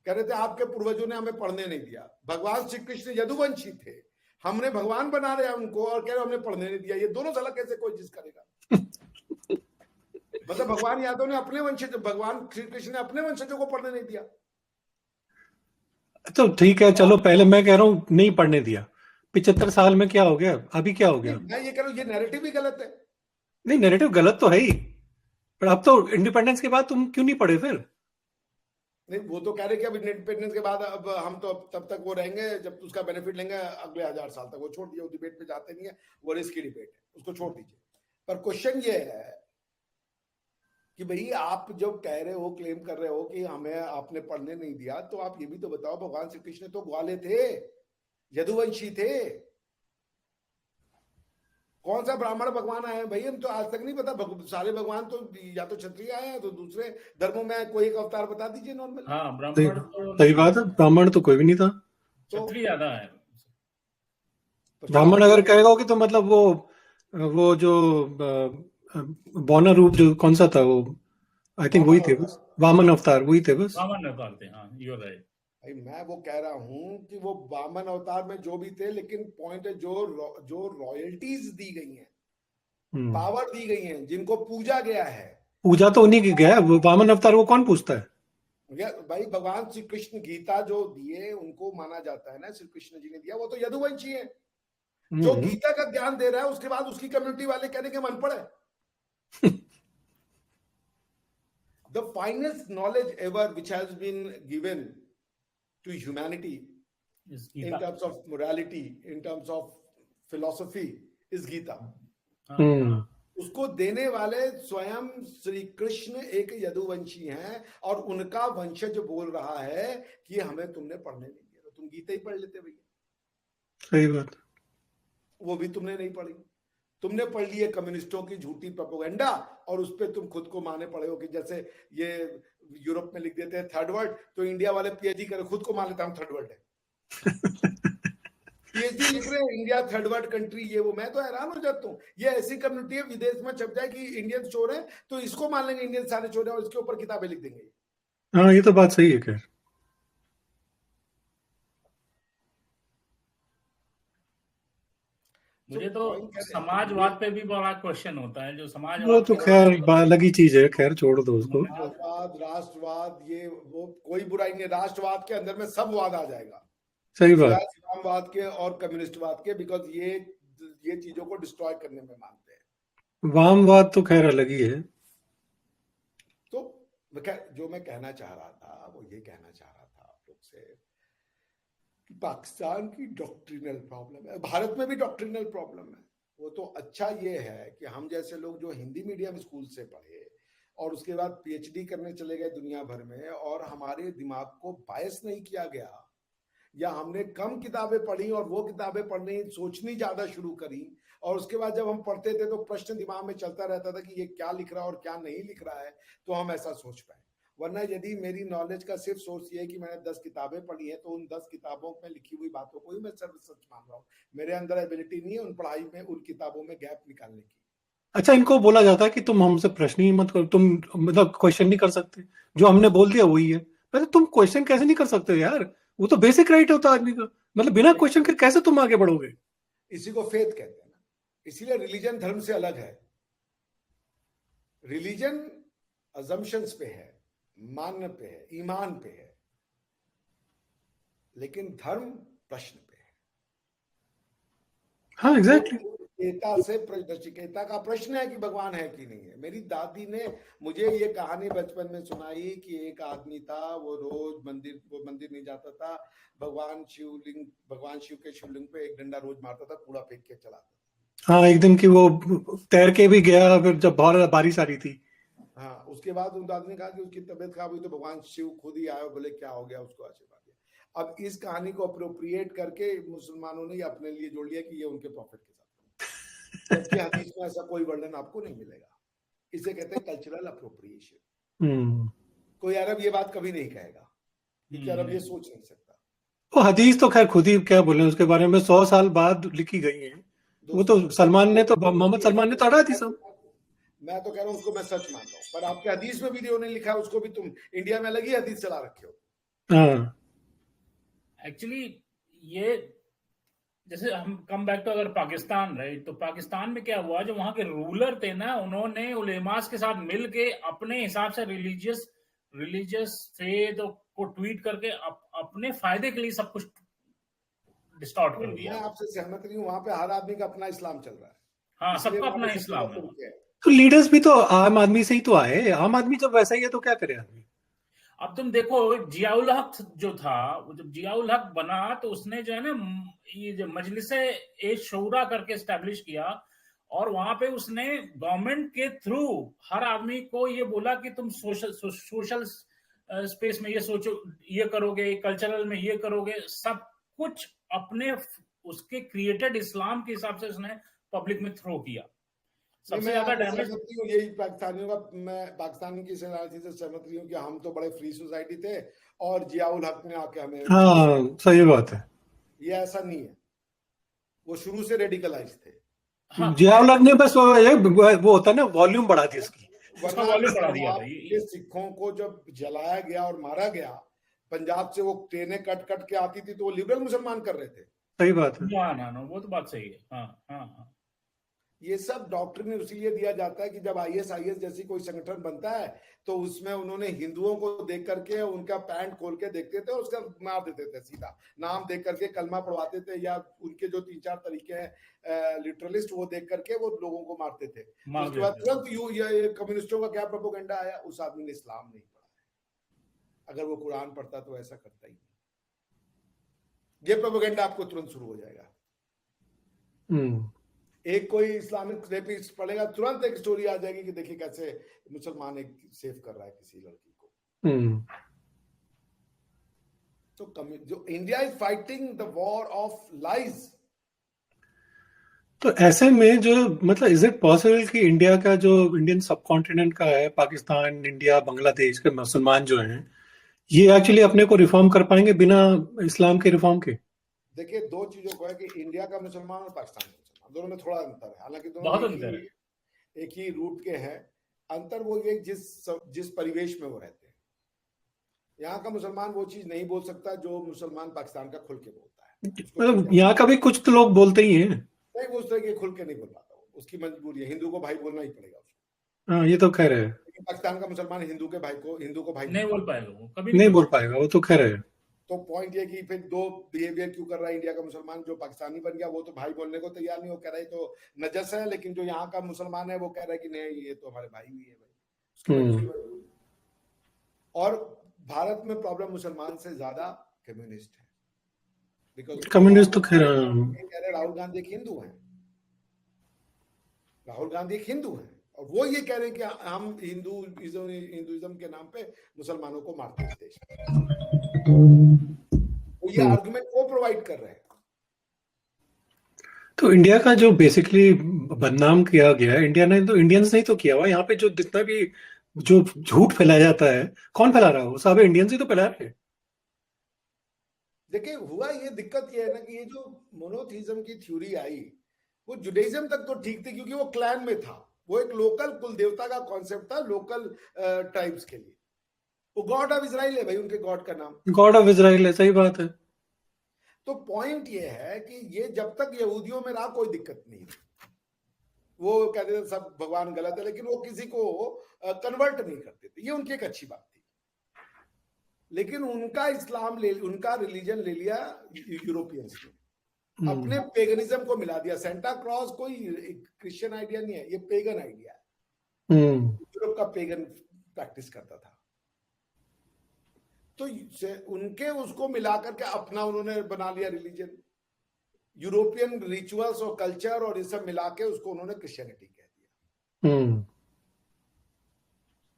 कह रहे थे आपके पूर्वजों ने हमें पढ़ने नहीं दिया, भगवान श्री कृष्ण यदुवंशी थे, हमने भगवान बना रहे उनको और कह रहे हमने पढ़ने नहीं दिया, ये दोनों साला कैसे कोई जिस करेगा? मतलब भगवान यादव ने अपने वंशज, भगवान श्री कृष्ण ने अपने वंशजों को पढ़ने नहीं दिया। तो ठीक है, चलो पहले मैं कह रहा हूँ नहीं पढ़ने दिया, 75 साल में क्या हो गया, अभी क्या हो गया? मैं ये कह रहा हूँ ये नैरेटिव ही गलत है। नहीं, नैरेटिव गलत तो है ही, पर अब तो इंडिपेंडेंस के बाद तुम क्यों नहीं पढ़े फिर? नहीं, वो तो कह रहे कि अब इंडिपेंडेंस के बाद अब हम तो तब तक वो रहेंगे जब उसका बेनिफिट लेंगे अगले 1000 साल तक, वो छोड़ दिया, वो डिबेट पे जाते नहीं है, वो रिस्की डिबेट है, उसको छोड़ दीजिए। पर क्वेश्चन ये है कि भाई आप जब कह रहे हो, क्लेम कर रहे हो कि हमें आपने पढ़ने नहीं दिया, तो आप ये भी तो बताओ भगवान श्री कृष्ण तो ग्वाले थे, यदुवंशी थे, कौन सा ब्राह्मण भगवान आए हैं भाई? हम तो आज तक नहीं पता, सारे भगवान तो या तो क्षत्रिय आए हैं, तो दूसरे धर्मों में कोई एक अवतार बता दीजिए नॉर्मल। हाँ, ब्राह्मण तो सही बात है, ब्राह्मण तो कोई भी नहीं था, क्षत्रिय ज्यादा है। ब्राह्मण अगर कहेगा कि तो मतलब वो जो बौना रूप जो कौन सा था वो, आई थिंक वही थे बस, वामन अवतार वही थे बस। वामन अवतार थे, हाँ, यू आर राइट। भाई मैं वो कह रहा हूं कि वो वामन अवतार में जो भी थे, लेकिन पॉइंट है जो रॉयल्टीज दी गई हैं, पावर दी गई हैं, जिनको पूजा गया है, पूजा तो उन्हीं की गया है, वो वामन अवतार वो कौन पूछता है? भाई भगवान श्री कृष्ण गीता जो दिए उनको माना जाता है ना, श्री कृष्ण जी ने दिया, वो तो यदुवंशी है। जो गीता का ज्ञान दे रहा है उसके बाद उसकी कम्युनिटी वाले कहने के मन पड़े। The finest knowledge ever which has been given to humanity in terms of morality, in terms of philosophy is Gita. उसको देने वाले स्वयं श्री कृष्ण एक यदुवंशी हैं, और उनका वंशज बोल रहा है कि हमें तुमने पढ़ने नहीं दिया, तो तुम गीता ही पढ़ लेते भैया। सही बात, वो भी तुमने नहीं पढ़ी, तुमने पढ़ ली है कम्युनिस्टों की झूठी प्रोपेगेंडा, और उस पर तुम खुद को माने पड़े हो कि जैसे ये यूरोप में लिख देते हैं थर्ड वर्ल्ड, तो इंडिया वाले पीएचडी करे खुद को मान लेता हम थर्ड वर्ल्ड है। पीएचडी लिख रहे हैं इंडिया थर्ड वर्ल्ड कंट्री, ये वो, मैं तो हैरान हो जाता हूँ। ये ऐसी कम्युनिटी है, विदेश में छप जाए कि इंडियन चोर है तो इसको मान लेंगे इंडियन सारे चोर है, और इसके ऊपर किताबें लिख देंगे। हाँ ये तो बात सही है। खैर मुझे तो समाजवाद पे भी बड़ा क्वेश्चन होता है, जो समाजवाद, वो तो खैर अलग ही चीज है, खैर छोड़ दो उसको। समाजवाद, राष्ट्रवाद, ये वो कोई बुराई नहीं है, राष्ट्रवाद के अंदर में सब वाद आ जाएगा। सही बात, इस्लामवाद के और कम्युनिस्टवाद के, बिकॉज ये चीजों को डिस्ट्रॉय करने में मानते हैं। वामवाद तो खैर अलग ही है। तो जो मैं कहना चाह रहा था वो ये कहना चाह रहा था आप लोग से कि पाकिस्तान की डॉक्ट्रिनल प्रॉब्लम है, भारत में भी डॉक्ट्रिनल प्रॉब्लम है। वो तो अच्छा ये है कि हम जैसे लोग जो हिंदी मीडियम स्कूल से पढ़े और उसके बाद पीएचडी करने चले गए दुनिया भर में, और हमारे दिमाग को बायस नहीं किया गया, या हमने कम किताबें पढ़ी और वो किताबें पढ़नी, सोचनी ज्यादा शुरू करी, और उसके बाद जब हम पढ़ते थे तो प्रश्न दिमाग में चलता रहता था कि ये क्या लिख रहा है और क्या नहीं लिख रहा है, तो हम ऐसा सोच पाए। वरना यदि मेरी नॉलेज का सिर्फ सोर्स ये है कि मैंने 10 किताबें पढ़ी है, तो उन 10 किताबों में लिखी हुई बातों को ही मैं सर्व सच मान रहा हूँ। मेरे अंदर एबिलिटी नहीं है उन पढ़ाई में, उन किताबों में गैप निकालने की। अच्छा, इनको बोला जाता है कि तुम हमसे प्रश्न ही मत करो, तुम मतलब क्वेश्चन नहीं कर सकते, जो हमने बोल दिया वही है। पर तुम क्वेश्चन कैसे नहीं कर सकते यार? वो तो बेसिक राइट होता है आदमी का, मतलब बिना क्वेश्चन के कैसे तुम आगे बढ़ोगे? इसी को फेथ कहते हैं ना, इसीलिए रिलीजन धर्म से अलग है। रिलीजन अजम्पशंस पे है, मानने पे है, ईमान पे है, लेकिन धर्म प्रश्न पे है। हाँ एग्जैक्टली। नचिकेता का प्रश्न है कि भगवान है कि नहीं है। मेरी दादी ने मुझे ये कहानी बचपन में सुनाई कि एक आदमी था, वो रोज मंदिर नहीं जाता था, भगवान शिव के शिवलिंग पे एक डंडा रोज मारता था, कूड़ा फेंक के चलाता था। हाँ, एक दिन की वो तैर के भी गया, फिर जब बहुत बारिश आ रही थी। हाँ, उसके बाद उन दादी ने कहा कि उसकी तबीयत खराब हुई तो भगवान शिव खुद ही आए, बोले क्या हो गया, उसको आशीर्वाद दिया। अब इस कहानी को अप्रोप्रिएट करके मुसलमानों ने अपने लिए जोड़ लिया कि ये उनके प्रॉफिट के साथ, जबकि हदीस में ऐसा कोई वर्णन आपको नहीं मिलेगा। इसे कहते हैं कल्चरल अप्रोप्रिएशन। कोई अरब ये बात कभी नहीं कहेगा, क्योंकि अरब ये सोच नहीं सकता। वो हदीस तो खैर खुद ही क्या बोले उसके बारे में, 100 साल बाद लिखी गई है। वो तो सलमान ने तो, मोहम्मद सलमान ने तो अड़ा थी सब। मैं तो कह रहा हूँ उसको मैं सच मानता हूँ, पर आपके हदीस में भी जो नहीं लिखा है उसको भी तुम इंडिया में अलग ही हदीस चला रखे हो। हाँ, एक्चुअली ये जैसे हम कम बैक टू अगर पाकिस्तान, राइट, तो पाकिस्तान में क्या हुआ, जो वहां के रूलर थे ना, उन्होंने उलेमास के साथ मिलके अपने हिसाब से रिलीजियस फेथ को ट्वीट करके अपने फायदे के लिए सब कुछ डिस्टॉर्ट कर दिया। मैं आपसे सहमत नहीं हूँ, वहां पे हर आदमी का अपना इस्लाम चल रहा है। हाँ, सबका अपना इस्लाम है। तो लीडर्स भी तो आम आदमी से ही तो आए। आम आदमी जब वैसा ही है तो क्या करे आदमी। अब तुम देखो, जियाउल हक जो था, वो जब जियाउल हक बना तो उसने जो है ना ये जो मजलिस ए शूरा करके एस्टैब्लिश किया, और वहां पे उसने गवर्नमेंट के थ्रू हर आदमी को ये बोला कि तुम सोशल स्पेस में ये सोचो, ये करोगे, कल्चरल में ये करोगे, सब कुछ अपने उसके क्रिएटेड इस्लाम के हिसाब से उसने पब्लिक में थ्रो किया। सबसे ज्यादा डैमेज यही पाकिस्तानियों का, मैं पाकिस्तान की राजनीति से सहमत नहीं हूँ कि हम तो बड़े फ्री सोसाइटी थे और जियाउल हक ने आके हमें, हाँ सही बात है, ये ऐसा नहीं है, वो शुरू से रेडिकलाइज थे। हाँ, जियाउल हक ने बस वो होता है ना, वॉल्यूम बढ़ा दी उसकी, उसका वॉल्यूम बढ़ा दिया था। ये सिखों को जब जलाया गया और मारा गया, पंजाब से वो ट्रेनें कट कट के आती थी तो वो लिबरल मुसलमान कर रहे थे। सही बात है। ना वो तो बात सही है। हाँ हाँ हाँ, ये सब डॉक्ट्रिन इसलिए दिया जाता है कि जब आईएसआईएस जैसी कोई संगठन बनता है तो उसमें उन्होंने हिंदुओं को देख करके उनका पैंट खोल के देखते थे और उसका मार देते थे, सीधा नाम देख करके कलमा पढ़वाते थे, या उनके जो 3-4 तरीके हैं लिटरलिस्ट, वो देख करके वो लोगों को मारते थे। उसके बाद तुरंत कम्युनिस्टों का क्या प्रोपेगेंडा आया, उस आदमी ने इस्लाम नहीं पढ़ा है, अगर वो कुरान पढ़ता तो ऐसा करता ही नहीं। ये प्रोपेगेंडा आपको तुरंत शुरू हो जाएगा। एक कोई इस्लामिक रेपिस्ट पढ़ेगा, तुरंत एक स्टोरी आ जाएगी कि देखिए कैसे मुसलमान एक सेव कर रहा है किसी लड़की को। तो जो India is fighting the war of lies. तो ऐसे में जो मतलब इज इट पॉसिबल कि इंडिया का जो इंडियन सब कॉन्टिनेंट का है, पाकिस्तान, इंडिया, बांग्लादेश के मुसलमान जो हैं, ये एक्चुअली अपने को रिफॉर्म कर पाएंगे बिना इस्लाम के रिफॉर्म के? देखिए, दो चीजों को है कि इंडिया का मुसलमान और पाकिस्तान का मुसलमान, दोनों में थोड़ा अंतर है, हालांकि दोनों एक ही रूट के हैं। अंतर वो ये जिस परिवेश में वो रहते हैं। यहाँ का मुसलमान वो चीज नहीं बोल सकता जो मुसलमान पाकिस्तान का खुल के बोलता है। मतलब यहाँ का भी कुछ तो लोग बोलते ही हैं, नहीं बोलते कि खुल के नहीं बोल पाता, उसकी मजबूरी है, हिंदू को भाई बोलना ही पड़ेगा उसको। हाँ, ये तो खैर है। पाकिस्तान का मुसलमान हिंदू को भाई नहीं बोल पाएगा, वो कभी नहीं बोल पाएगा, वो तो खैर है। तो पॉइंट ये कि फिर दो बिहेवियर क्यों कर रहा है इंडिया का मुसलमान, जो पाकिस्तानी बन गया वो तो भाई बोलने को तैयार नहीं, वो कह रहा है तो नजस है, लेकिन जो यहाँ का मुसलमान है वो कह रहा है कि नहीं ये तो हमारे भाई भी है भाई। और भारत में प्रॉब्लम मुसलमान से ज्यादा कम्युनिस्ट है, बिकॉज कम्युनिस्ट तो खैर राहुल गांधी एक हिंदू है, राहुल गांधी एक हिंदू है, और वो ये कह रहे हैं कि हम हिंदुइज्म के नाम पे मुसलमानों को मारते हैं देश में। वो ये आर्गुमेंट वो प्रोवाइड कर रहे हैं। तो इंडिया का जो बेसिकली बदनाम किया गया है, इंडिया ने तो, इंडियंस नहीं तो किया हुआ। यहाँ पे जो जितना भी जो झूठ फैलाया जाता है, कौन फैला रहा है? वो सब इंडियंस ही तो फैला रहे हैं। देखिए, हुआ ये दिक्कत ये है ना कि ये जो मोनोथीज्म की थ्योरी आई, वो जुडाइज्म तक तो ठीक थी क्योंकि वो क्लैन में था, वो एक लोकल कुल देवता का कॉन्सेप्ट था लोकल ट्राइब्स के लिए। वो गॉड ऑफ इजराइल है भाई, उनके गॉड का नाम गॉड ऑफ इजराइल है, सही बात है। तो पॉइंट ये है कि ये जब तक यहूदियों में रहा कोई दिक्कत नहीं थी, वो कहते थे सब भगवान गलत है, लेकिन वो किसी को कन्वर्ट नहीं करते थे, ये उनकी एक अच्छी बात थी। लेकिन उनका उनका रिलीजन ले लिया यूरोपियंस ने, अपने पेगनिज्म को मिला दिया। सेंटा क्लॉज कोई क्रिश्चियन आइडिया नहीं है, ये पेगन आइडिया है। यूरोप का पेगन प्रैक्टिस करता था, तो उनके उसको मिलाकर के अपना उन्होंने बना लिया रिलीजन। यूरोपियन रिचुअल्स और कल्चर और ये सब मिला के उसको उन्होंने क्रिश्चियनिटी कह दिया।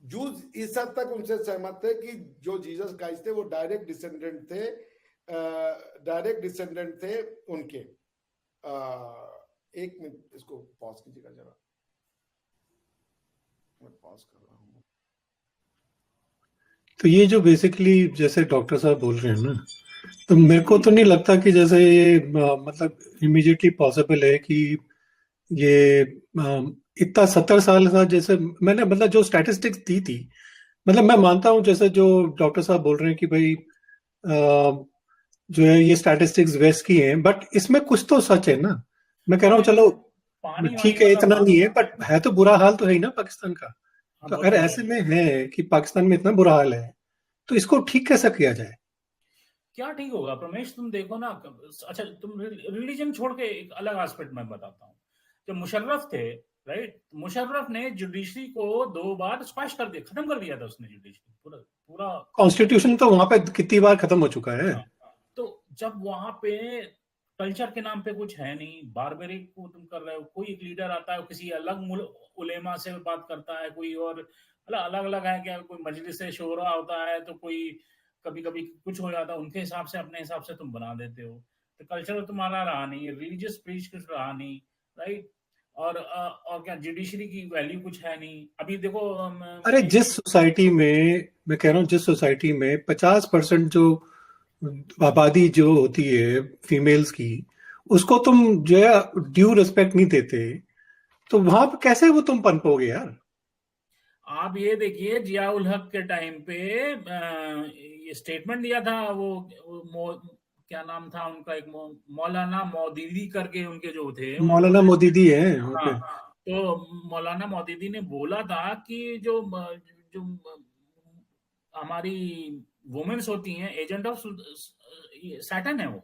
जूस इस हद तक उनसे सहमत थे कि जो जीसस क्राइस्ट थे वो डायरेक्ट डिसेंडेंट थे डायरेक्ट डिसेंडेंट थे उनके। एक मिनट इसको पॉज कीजिएगा जरा, मैं पॉज कर रहा हूँ। तो ये जो बेसिकली जैसे डॉक्टर साहब बोल रहे हैं ना, तो मेरे को तो नहीं लगता कि जैसे ये मतलब इमीडिएटली पॉसिबल है कि ये इतना 70 साल का, जैसे मैंने मतलब जो स्टैटिस्टिक्स दी थी, मतलब मैं मानता हूँ जैसे जो डॉक्टर साहब बोल रहे हैं कि भाई जो है ये स्टैटिस्टिक्स वेस्ट की हैं, बट इसमें कुछ तो सच है ना। मैं कह रहा हूँ चलो पानी ठीक वानी है, वाला इतना बात नहीं है, बट है तो बुरा हाल तो है ही ना पाकिस्तान का। हाँ, तो वो अगर तो है। ऐसे में है कि पाकिस्तान में इतना बुरा हाल है, तो इसको ठीक कैसे किया जाए? क्या ठीक होगा प्रमेश, तुम देखो ना। अच्छा, तुम रिलीजन छोड़ के एक अलग एस्पेक्ट में बताता हूँ। जब मुशर्रफ थे, राइट, मुशर्रफ ने जुडिशरी को 2 बार स्क्वैश कर दिया, खत्म कर दिया था उसने जुडिशरी पूरा पूरा। कॉन्स्टिट्यूशन तो वहां पे कितनी बार खत्म हो चुका है। हाँ, तो जब वहां पे कल्चर के नाम पे कुछ है नहीं, बारबेरिक को तुम कर रहे हो, कोई एक लीडर आता है किसी अलग उलेमा से बात करता है, कोई और मतलब अलग अलग है क्या, कोई मजलिस से शोरा होता है, तो कोई कभी कभी कुछ हो जाता है, उनके हिसाब से अपने हिसाब से तुम बना देते हो। तो कल्चर तुम्हारा रहा नहीं, रिलीजियस प्रीच कुछ रहा नहीं, राइट। और क्या जुडिशरी की वैल्यू कुछ है नहीं। अभी देखो अरे जिस सोसाइटी में, मैं कह रहा हूँ जिस सोसाइटी में 50% जो आबादी जो होती है फीमेल्स की, उसको तुम जो है ड्यू रिस्पेक्ट नहीं देते, तो वहां पे कैसे वो तुम पनपोगे यार? आप ये देखिए, जियाउल हक के टाइम पे ये स्टेटमेंट दिया था क्या नाम था उनका, एक मौलाना मौदूदी करके उनके जो थे मौलाना उन्होंने। मोदीदी है, हाँ, ओके। तो मौलाना मौदूदी ने बोला था कि जो हमारी वुमेन्स होती हैं एजेंट ऑफ सैटन है वो।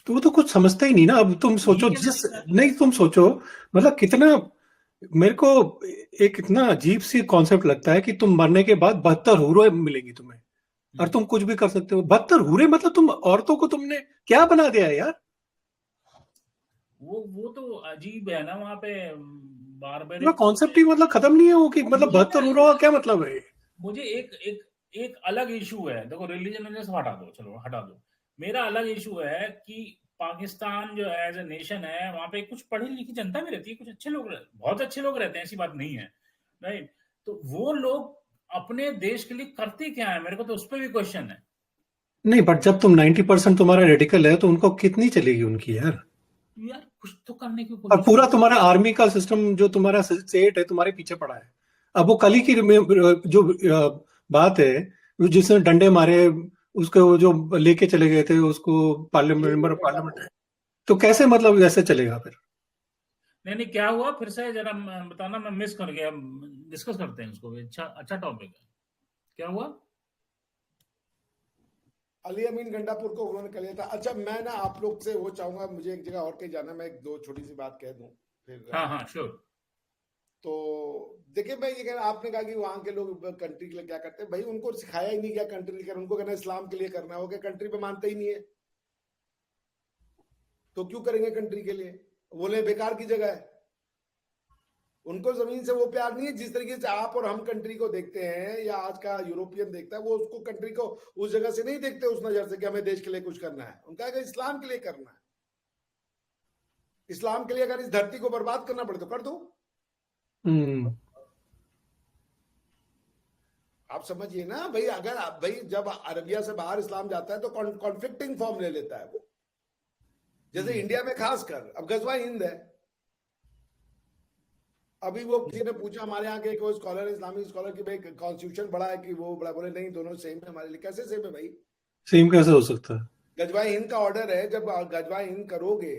तो वो तो कुछ समझता ही नहीं ना। अब तुम यही सोचो, कहना जिस चाहता है। नहीं तुम सोचो, मतलब कितना मेरे को एक इतना अजीब सी कॉन्सेप्ट लगता है कि तुम मरने के बाद 72 हूरें मिलेंगी तुम्हें, और तुम कुछ भी कर सकते हो। 72 हूरें, मतलब तुम औरतों को तुमने क्या बना दिया है यार? वो तो अजीब है ना वहां पे, पूरा बारबेरिक। कॉन्सेप्ट ही मतलब खत्म नहीं है वो, कि अब मतलब 72 हूरों का क्या मतलब है? मुझे एक एक एक अलग इशू है, देखो रिलीजन वजह से हटा दो, चलो हटा दो। मेरा अलग इशू है कि पाकिस्तान जो एज ए नेशन है, वहां पे कुछ पढ़ी लिखी जनता भी रहती है, कुछ अच्छे लोग बहुत अच्छे लोग रहते हैं, ऐसी बात नहीं है, राइट। तो वो लोग अपने देश के लिए करते क्या है, मेरे को तो उस पर भी क्वेश्चन है। नहीं, बट जब तुम 90% तुम्हारा रेडिकल है, तो उनको कितनी चलेगी उनकी यार? यार कुछ तो करने की और कोशिश पूरा करो। तुम्हारा आर्मी का सिस्टम जो तुम्हारा सेट है तुम्हारे पीछे पड़ा है। अब वो कल ही की जो बात है, जिसने डंडे मारे, उसको वो जो लेके चले गए थे उसको, पार्लियामेंट मेंबर ऑफ पार्लियामेंट, तो कैसे मतलब ऐसे चलेगा फिर? नहीं नहीं, क्या हुआ फिर से जरा बताना, मैं मिस कर गया। डिस्कस करते हैं उसको, अच्छा अच्छा टॉपिक है। क्या हुआ? अली अमीन गंडापुर को उन्होंने कर लिया था। अच्छा, मैं ना आप लोग से वो चाहूंगा, मुझे एक जगह और कहीं जाना, मैं एक दो छोटी सी बात कह दूं फिर। हाँ हाँ श्योर। तो देखिए, मैं ये कह रहा, आपने कहा कि वहां के लोग कंट्री के लिए क्या करते हैं, भाई उनको सिखाया ही नहीं क्या कंट्री के लिए, उनको कहना इस्लाम के लिए करना हो, क्या कंट्री पे मानते ही नहीं है, तो क्यों करेंगे कंट्री के लिए? बोले बेकार की जगह है। उनको जमीन से वो प्यार नहीं है जिस तरीके से आप और हम कंट्री को देखते हैं, या आज का यूरोपियन देखता है, वो उसको कंट्री को उस जगह से नहीं देखते, उस नजर से कि हमें देश के लिए कुछ करना है। उनका है इस्लाम के लिए करना है। इस्लाम के लिए अगर इस धरती को बर्बाद करना पड़े तो कर दो। हम्म। आप समझिए ना भाई, अगर भाई जब अरबिया से बाहर इस्लाम जाता है तो कॉन्फ्लिक्टिंग फॉर्म ले लेता है वो। जैसे इंडिया में खासकर अब गजवा हिंद है। अभी वो किसी ने पूछा हमारे यहाँ के कोई स्कॉलर, इस्लामिक स्कॉलर, की भाई कॉन्स्टिट्यूशन बड़ा है कि वो बड़ा, बोले नहीं दोनों सेम है हमारे लिए। कैसे सेम है भाई? सेम कैसे हो सकता है? गजवा हिंद का ऑर्डर है, जब गजवा हिंद करोगे,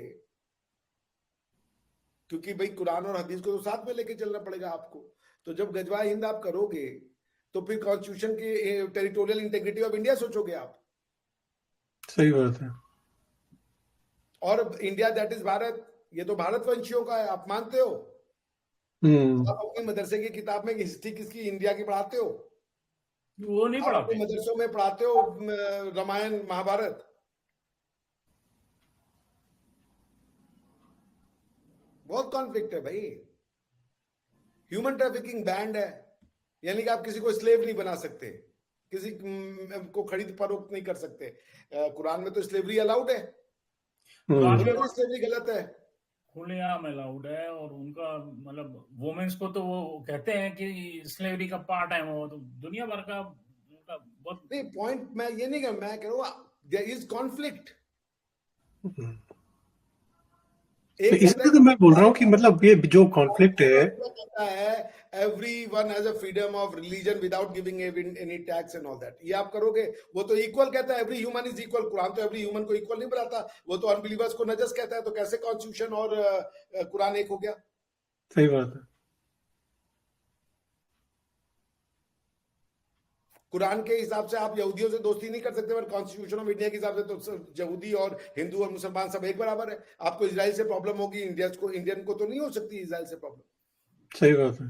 क्योंकि भाई कुरान और हदीस को तो साथ में लेके चलना पड़ेगा आपको, तो जब गजवा हिंद आप करोगे तो फिर कॉन्स्टिट्यूशन की टेरिटोरियल इंटेग्रिटी ऑफ इंडिया सोचोगे आप। सही बात है। और इंडिया दैट इज भारत, ये तो भारतवंशियों का है, आप मानते हो? हम्म। आप अपने मदरसे की किताब में हिस्ट्री किसकी, इंडिया की पढ़ाते हो? वो नहीं आप अपने पढ़ाते। मदरसों में पढ़ाते हो रामायण महाभारत? बहुत कॉन्फ्लिक्ट है भाई। ह्यूमन ट्रैफिकिंग बैंड है, यानी कि आप किसी को स्लेव नहीं बना सकते, किसी को खरीद फरोख्त नहीं कर सकते। कुरान में तो स्लेवरी अलाउड है, स्लेवरी गलत है, खुलेआम अलाउड है। और उनका मतलब वुमेन्स को तो वो कहते हैं कि स्लेवरी का पार्ट है, वो तो दुनिया भर का उनका बहुत नहीं। पॉइंट मैं ये नहीं कर, मैं कह रहा हूँ देयर इज कॉन्फ्लिक्ट। तो इसलिए तो मैं बोल रहा हूँ कि मतलब ये जो कॉन्फ्लिक्ट है, everyone has a freedom of religion without giving any tax and all that, ये आप करोगे। वो तो इक्वल कहता है, every human is equal. Quran तो एवरी ह्यूमन को इक्वल नहीं बनाता, वो तो अनबिलीवर्स को नजस कहता है। तो कैसे कॉन्स्टिट्यूशन और कुरान एक हो गया? सही बात है। कुरान के हिसाब से आप यहूदियों से दोस्ती नहीं कर सकते, पर कॉन्स्टिट्यूशन ऑफ इंडिया के हिसाब से तो यहूदी और हिंदू और मुसलमान सब एक बराबर है। आपको इजराइल से प्रॉब्लम होगी, इंडियन को तो नहीं हो सकती इजराइल से प्रॉब्लम। सही बात है।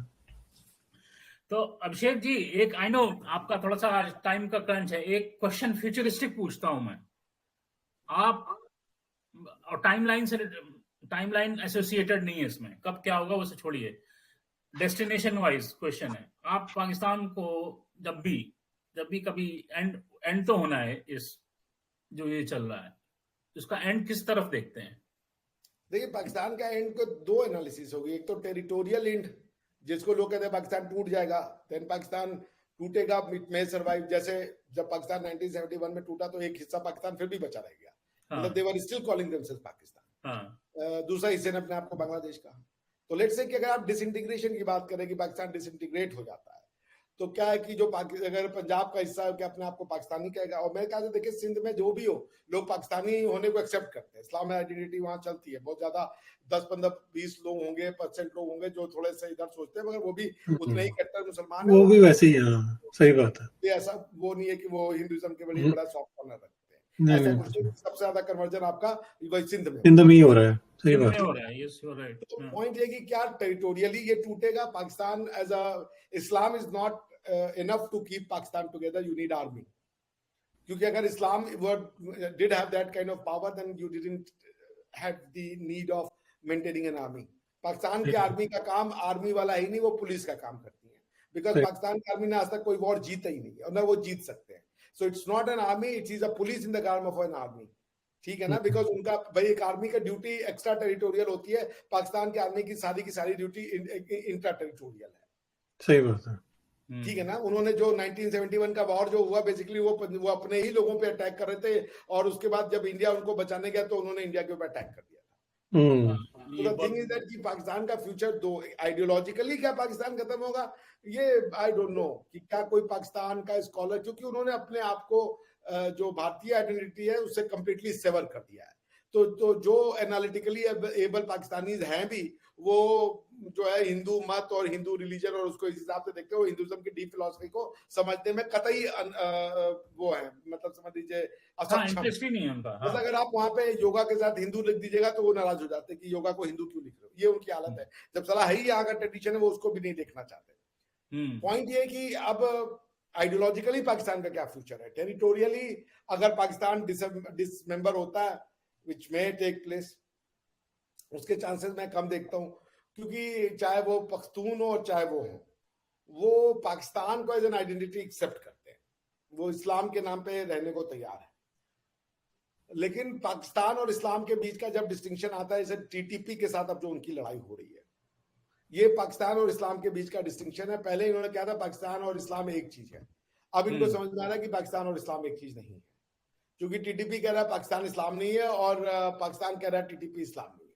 तो अभिषेक जी, एक आई नो आपका थोड़ा सा टाइम का क्रंच है, एक क्वेश्चन फ्यूचरिस्टिक पूछता हूं मैं। आप और टाइमलाइन एसोसिएटेड नहीं है इसमें, कब क्या होगा वो छोड़िए, डेस्टिनेशन वाइज क्वेश्चन है। आप पाकिस्तान को जब भी कभी एंड तो होना है इस जो ये चल रहा है, उसका एंड किस तरफ देखते हैं? देखिए, पाकिस्तान का एंड को दो एनालिसिस होगी। एक तो टेरिटोरियल एंड, जिसको लोग कहते हैं पाकिस्तान टूट जाएगा, देन पाकिस्तान टूटेगा, इट मे सर्वाइव। जैसे जब पाकिस्तान 1971 में टूटा तो एक हिस्सा पाकिस्तान फिर भी बचा रह गया, मतलब they were still calling themselves Pakistan. दूसरा हिस्से ने अपने आप को बांग्लादेश कहा। तो लेट्स से कि अगर आप डिसइंटीग्रेशन की बात करें कि पाकिस्तान डिसइंटीग्रेट हो जाता है, तो क्या है कि जो अगर पंजाब का हिस्सा है क्या अपने आप को पाकिस्तानी कहेगा? और मेरे ख्याल से देखिए, सिंध में जो भी हो, लोग पाकिस्तानी होने को एक्सेप्ट करते हैं। इस्लाम आइडेंटिटी वहां चलती है बहुत ज्यादा। 10-15-20 लोग होंगे, % लोग होंगे जो थोड़े से इधर सोचते हैं, मगर वो भी उतने ही कट्टर मुसलमान है, वो भी वैसे ही। हाँ, सही बात है। ऐसा वो नहीं है कि वो हिंदुइज्म के बड़ी बड़ा सॉफ्ट कॉर्नर रखते हैं, नहीं ऐसा नहीं, कुछ नहीं। सबसे ज्यादा कन्वर्जन आपका वही सिंध में ही हो रहा है। सही बात हो रहा है। Yes, you are right. तो पॉइंट ये कि क्या टेरिटोरियली ये टूटेगा? Pakistan as a Islam is not enough to keep Pakistan together. You need army, क्योंकि अगर इस्लाम did have that kind of power, then you didn't have the need of maintaining an army. Pakistan की army का काम army वाला ही नहीं, वो police का काम करती है। बिकॉज पाकिस्तान की आर्मी ने आज तक कोई वॉर जीता ही नहीं है, और ना वो जीत सकते हैं। So it's not an army, it is a police in the garb of an army. ठीक है ना? बिकॉज उनका भाई एक आर्मी का ड्यूटी एक्स्ट्रा टेरिटोरियल होती है, पाकिस्तान की आर्मी की सारी ड्यूटी इंट्रा टेरिटोरियल है। सही बात है। ठीक है ना? उन्होंने जो 1971 का वॉर जो हुआ, बेसिकली वो अपने ही लोगों पे अटैक कर रहे थे, और उसके बाद जब इंडिया उनको बचाने गया तो उन्होंने इंडिया के ऊपर अटैक कर दिया था। तो द थिंग इज दैट कि पाकिस्तान का फ्यूचर दो आइडियोलॉजिकली क्या पाकिस्तान खत्म होगा, ये आई डोंट नो कि क्या कोई पाकिस्तान का स्कॉलर, क्योंकि उन्होंने अपने आप को जो भारतीय आइडेंटिटी है उससे कंप्लीटली सेवर कर दिया है। तो जो एनालिटिकली एबल पाकिस्तानीज हैं भी, वो जो है हिंदू मत और हिंदू रिलीजन और उसको इस हिसाब से देखते हो, हिंदुइज्म की डीप फिलॉसफी को समझने में कतई वो है, मतलब समझ लीजिए इंटरेस्ट ही नहीं है उनका। मतलब अगर आप वहां पे योगा के साथ हिंदू लिख दीजिएगा तो वो नाराज हो जाते हैं कि योगा को हिंदू क्यों लिख रहे हो। ये उनकी हालत है, जब सलाह है ही यहाँ का ट्रेडिशन है, वो उसको भी नहीं देखना चाहते। पॉइंट ये कि अब आइडियोलॉजिकली पाकिस्तान का क्या फ्यूचर है। टेरिटोरियली अगर पाकिस्तान डिसमेंबर होता है, विच मे टेक प्लेस, उसके चांसेस मैं कम देखता हूं, क्योंकि चाहे वो पख्तून हो और चाहे वो हो, वो पाकिस्तान को एज एन आइडेंटिटी एक्सेप्ट करते हैं, वो इस्लाम के नाम पे रहने को तैयार है। लेकिन पाकिस्तान और इस्लाम के बीच का जब डिस्टिंक्शन आता है, जैसे टीटीपी के साथ अब जो उनकी लड़ाई हो रही है, ये पाकिस्तान और इस्लाम के बीच का डिस्टिंक्शन है। पहले इन्होंने कहा था पाकिस्तान और इस्लाम एक चीज है, अब इनको समझ में आ रहा है कि पाकिस्तान और इस्लाम एक चीज नहीं है, क्योंकि टीटीपी कह रहा है पाकिस्तान इस्लाम नहीं है, और पाकिस्तान कह रहा है टीटीपी इस्लाम नहीं है।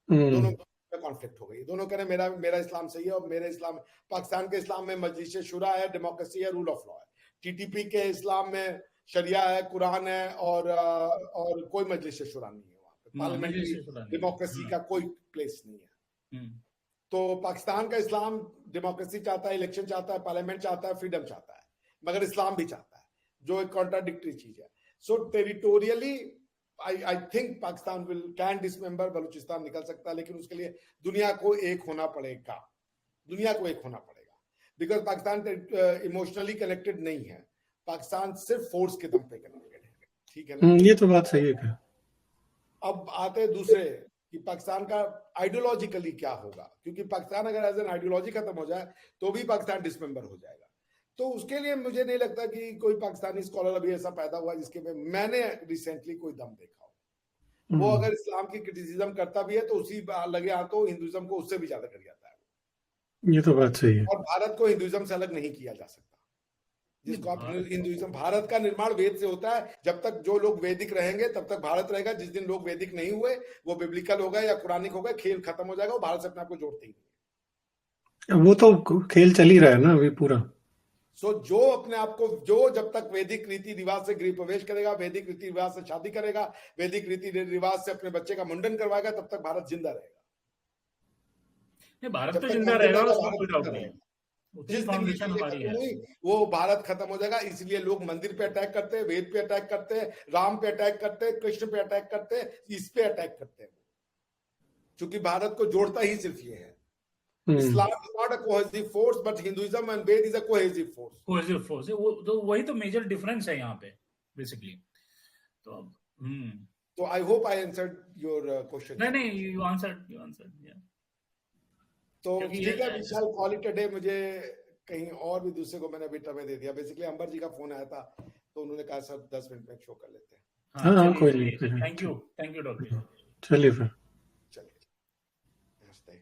दोनों में कॉन्फ्लिक्ट हो गई। दोनों कह रहे हैं मेरा इस्लाम सही है, और मेरे इस्लाम, पाकिस्तान के इस्लाम में मजलिस शुरा है, डेमोक्रेसी है, रूल ऑफ लॉ है। टीटीपी के इस्लाम में शरिया है, कुरान है, और कोई मजलिस शुरा नहीं है वहां पे, पार्लियामेंट्री डेमोक्रेसी का कोई प्लेस नहीं है। तो पाकिस्तान का इस्लाम डेमोक्रेसी चाहता है, इलेक्शन चाहता है, पार्लियामेंट चाहता है, फ्रीडम चाहता है, मगर इस्लाम भी चाहता है, जो एक कॉन्ट्राडिक्टरी चीज है। So territorially I think Pakistan can dismember, Balochistan निकल सकता है, लेकिन उसके लिए दुनिया को एक होना पड़ेगा, बिकॉज पाकिस्तान इमोशनली कनेक्टेड नहीं है, पाकिस्तान सिर्फ फोर्स के दम पे कनेक्टेड है। ठीक है ना? ये तो बात सही है। अब आते दूसरे कि पाकिस्तान का आइडियोलॉजिकली क्या होगा, क्योंकि पाकिस्तान अगर एज एन आइडियोलॉजी खत्म हो जाए तो भी पाकिस्तान डिसमेंबर हो जाएगा। तो उसके लिए मुझे नहीं लगता कि कोई पाकिस्तानी स्कॉलर अभी ऐसा पैदा हुआ जिसके में मैंने रिसेंटली कोई दम देखा हो। वो अगर इस्लाम की क्रिटिसिज्म करता भी है तो उसी लगे हाथों हिंदुइज्म को उससे भी ज्यादा कर जाता है। ये तो बात सही है। और भारत को हिंदुइज्म से अलग नहीं किया जा सकता। जिसको आप हिंदुइज्म, भारत का निर्माण वेद से होता है। जब तक जो लोग वैदिक रहेंगे तब तक भारत रहेगा। जिस दिन लोग वैदिक नहीं हुए, वो बिब्लिकल होगा या कुरानिक होगा, खेल खत्म हो जाएगा। वो भारत से अपने आप को जोड़ते ही नहीं। वो तो खेल चल ही रहा है ना अभी पूरा। सो जो अपने आप को, जो जब तक वैदिक रीति रिवाज से गृह प्रवेश करेगा, वैदिक रीति रिवाज से शादी करेगा, वैदिक रीति रिवाज से अपने बच्चे का मुंडन करवाएगा, तब तक भारत जिंदा रहेगा। नहीं, भारत जब तो तक जिंदा मैं रहेगा, जिंदा उसमें भारत कोई जिंदा डाउट नहीं। रहेगा। उतनी जिस दिन ये फाउंडेशन चीजें हमारी खत्म है। हुई, वो भारत खत्म हो जाएगा। इसलिए लोग मंदिर पे अटैक करते हैं, वेद पे अटैक करते हैं, राम पे अटैक करते हैं, कृष्ण पे अटैक करते हैं, इस पे अटैक करते हैं, क्योंकि भारत को जोड़ता ही सिर्फ ये है। Islam is not a cohesive force, but Hinduism and Veda is a cohesive force. Cohesive force, वो तो वही तो मेजर डिफरेंस है यहाँ पे बेसिकली। तो तो I hope I answered your question. नहीं, यू आंसर्ड या। तो ठीक है, विशाल कॉल इट अ डे। मुझे कहीं और भी दूसरे को मैंने अभी टर्म दे दिया। बेसिकली अंबर जी का फोन आया था, तो उन्होंने कहा सर 10 मिनट में शो कर लेते हैं। हाँ, कोई नहीं। Thank you doctor. चलिए फिर। चलिए, नमस्ते।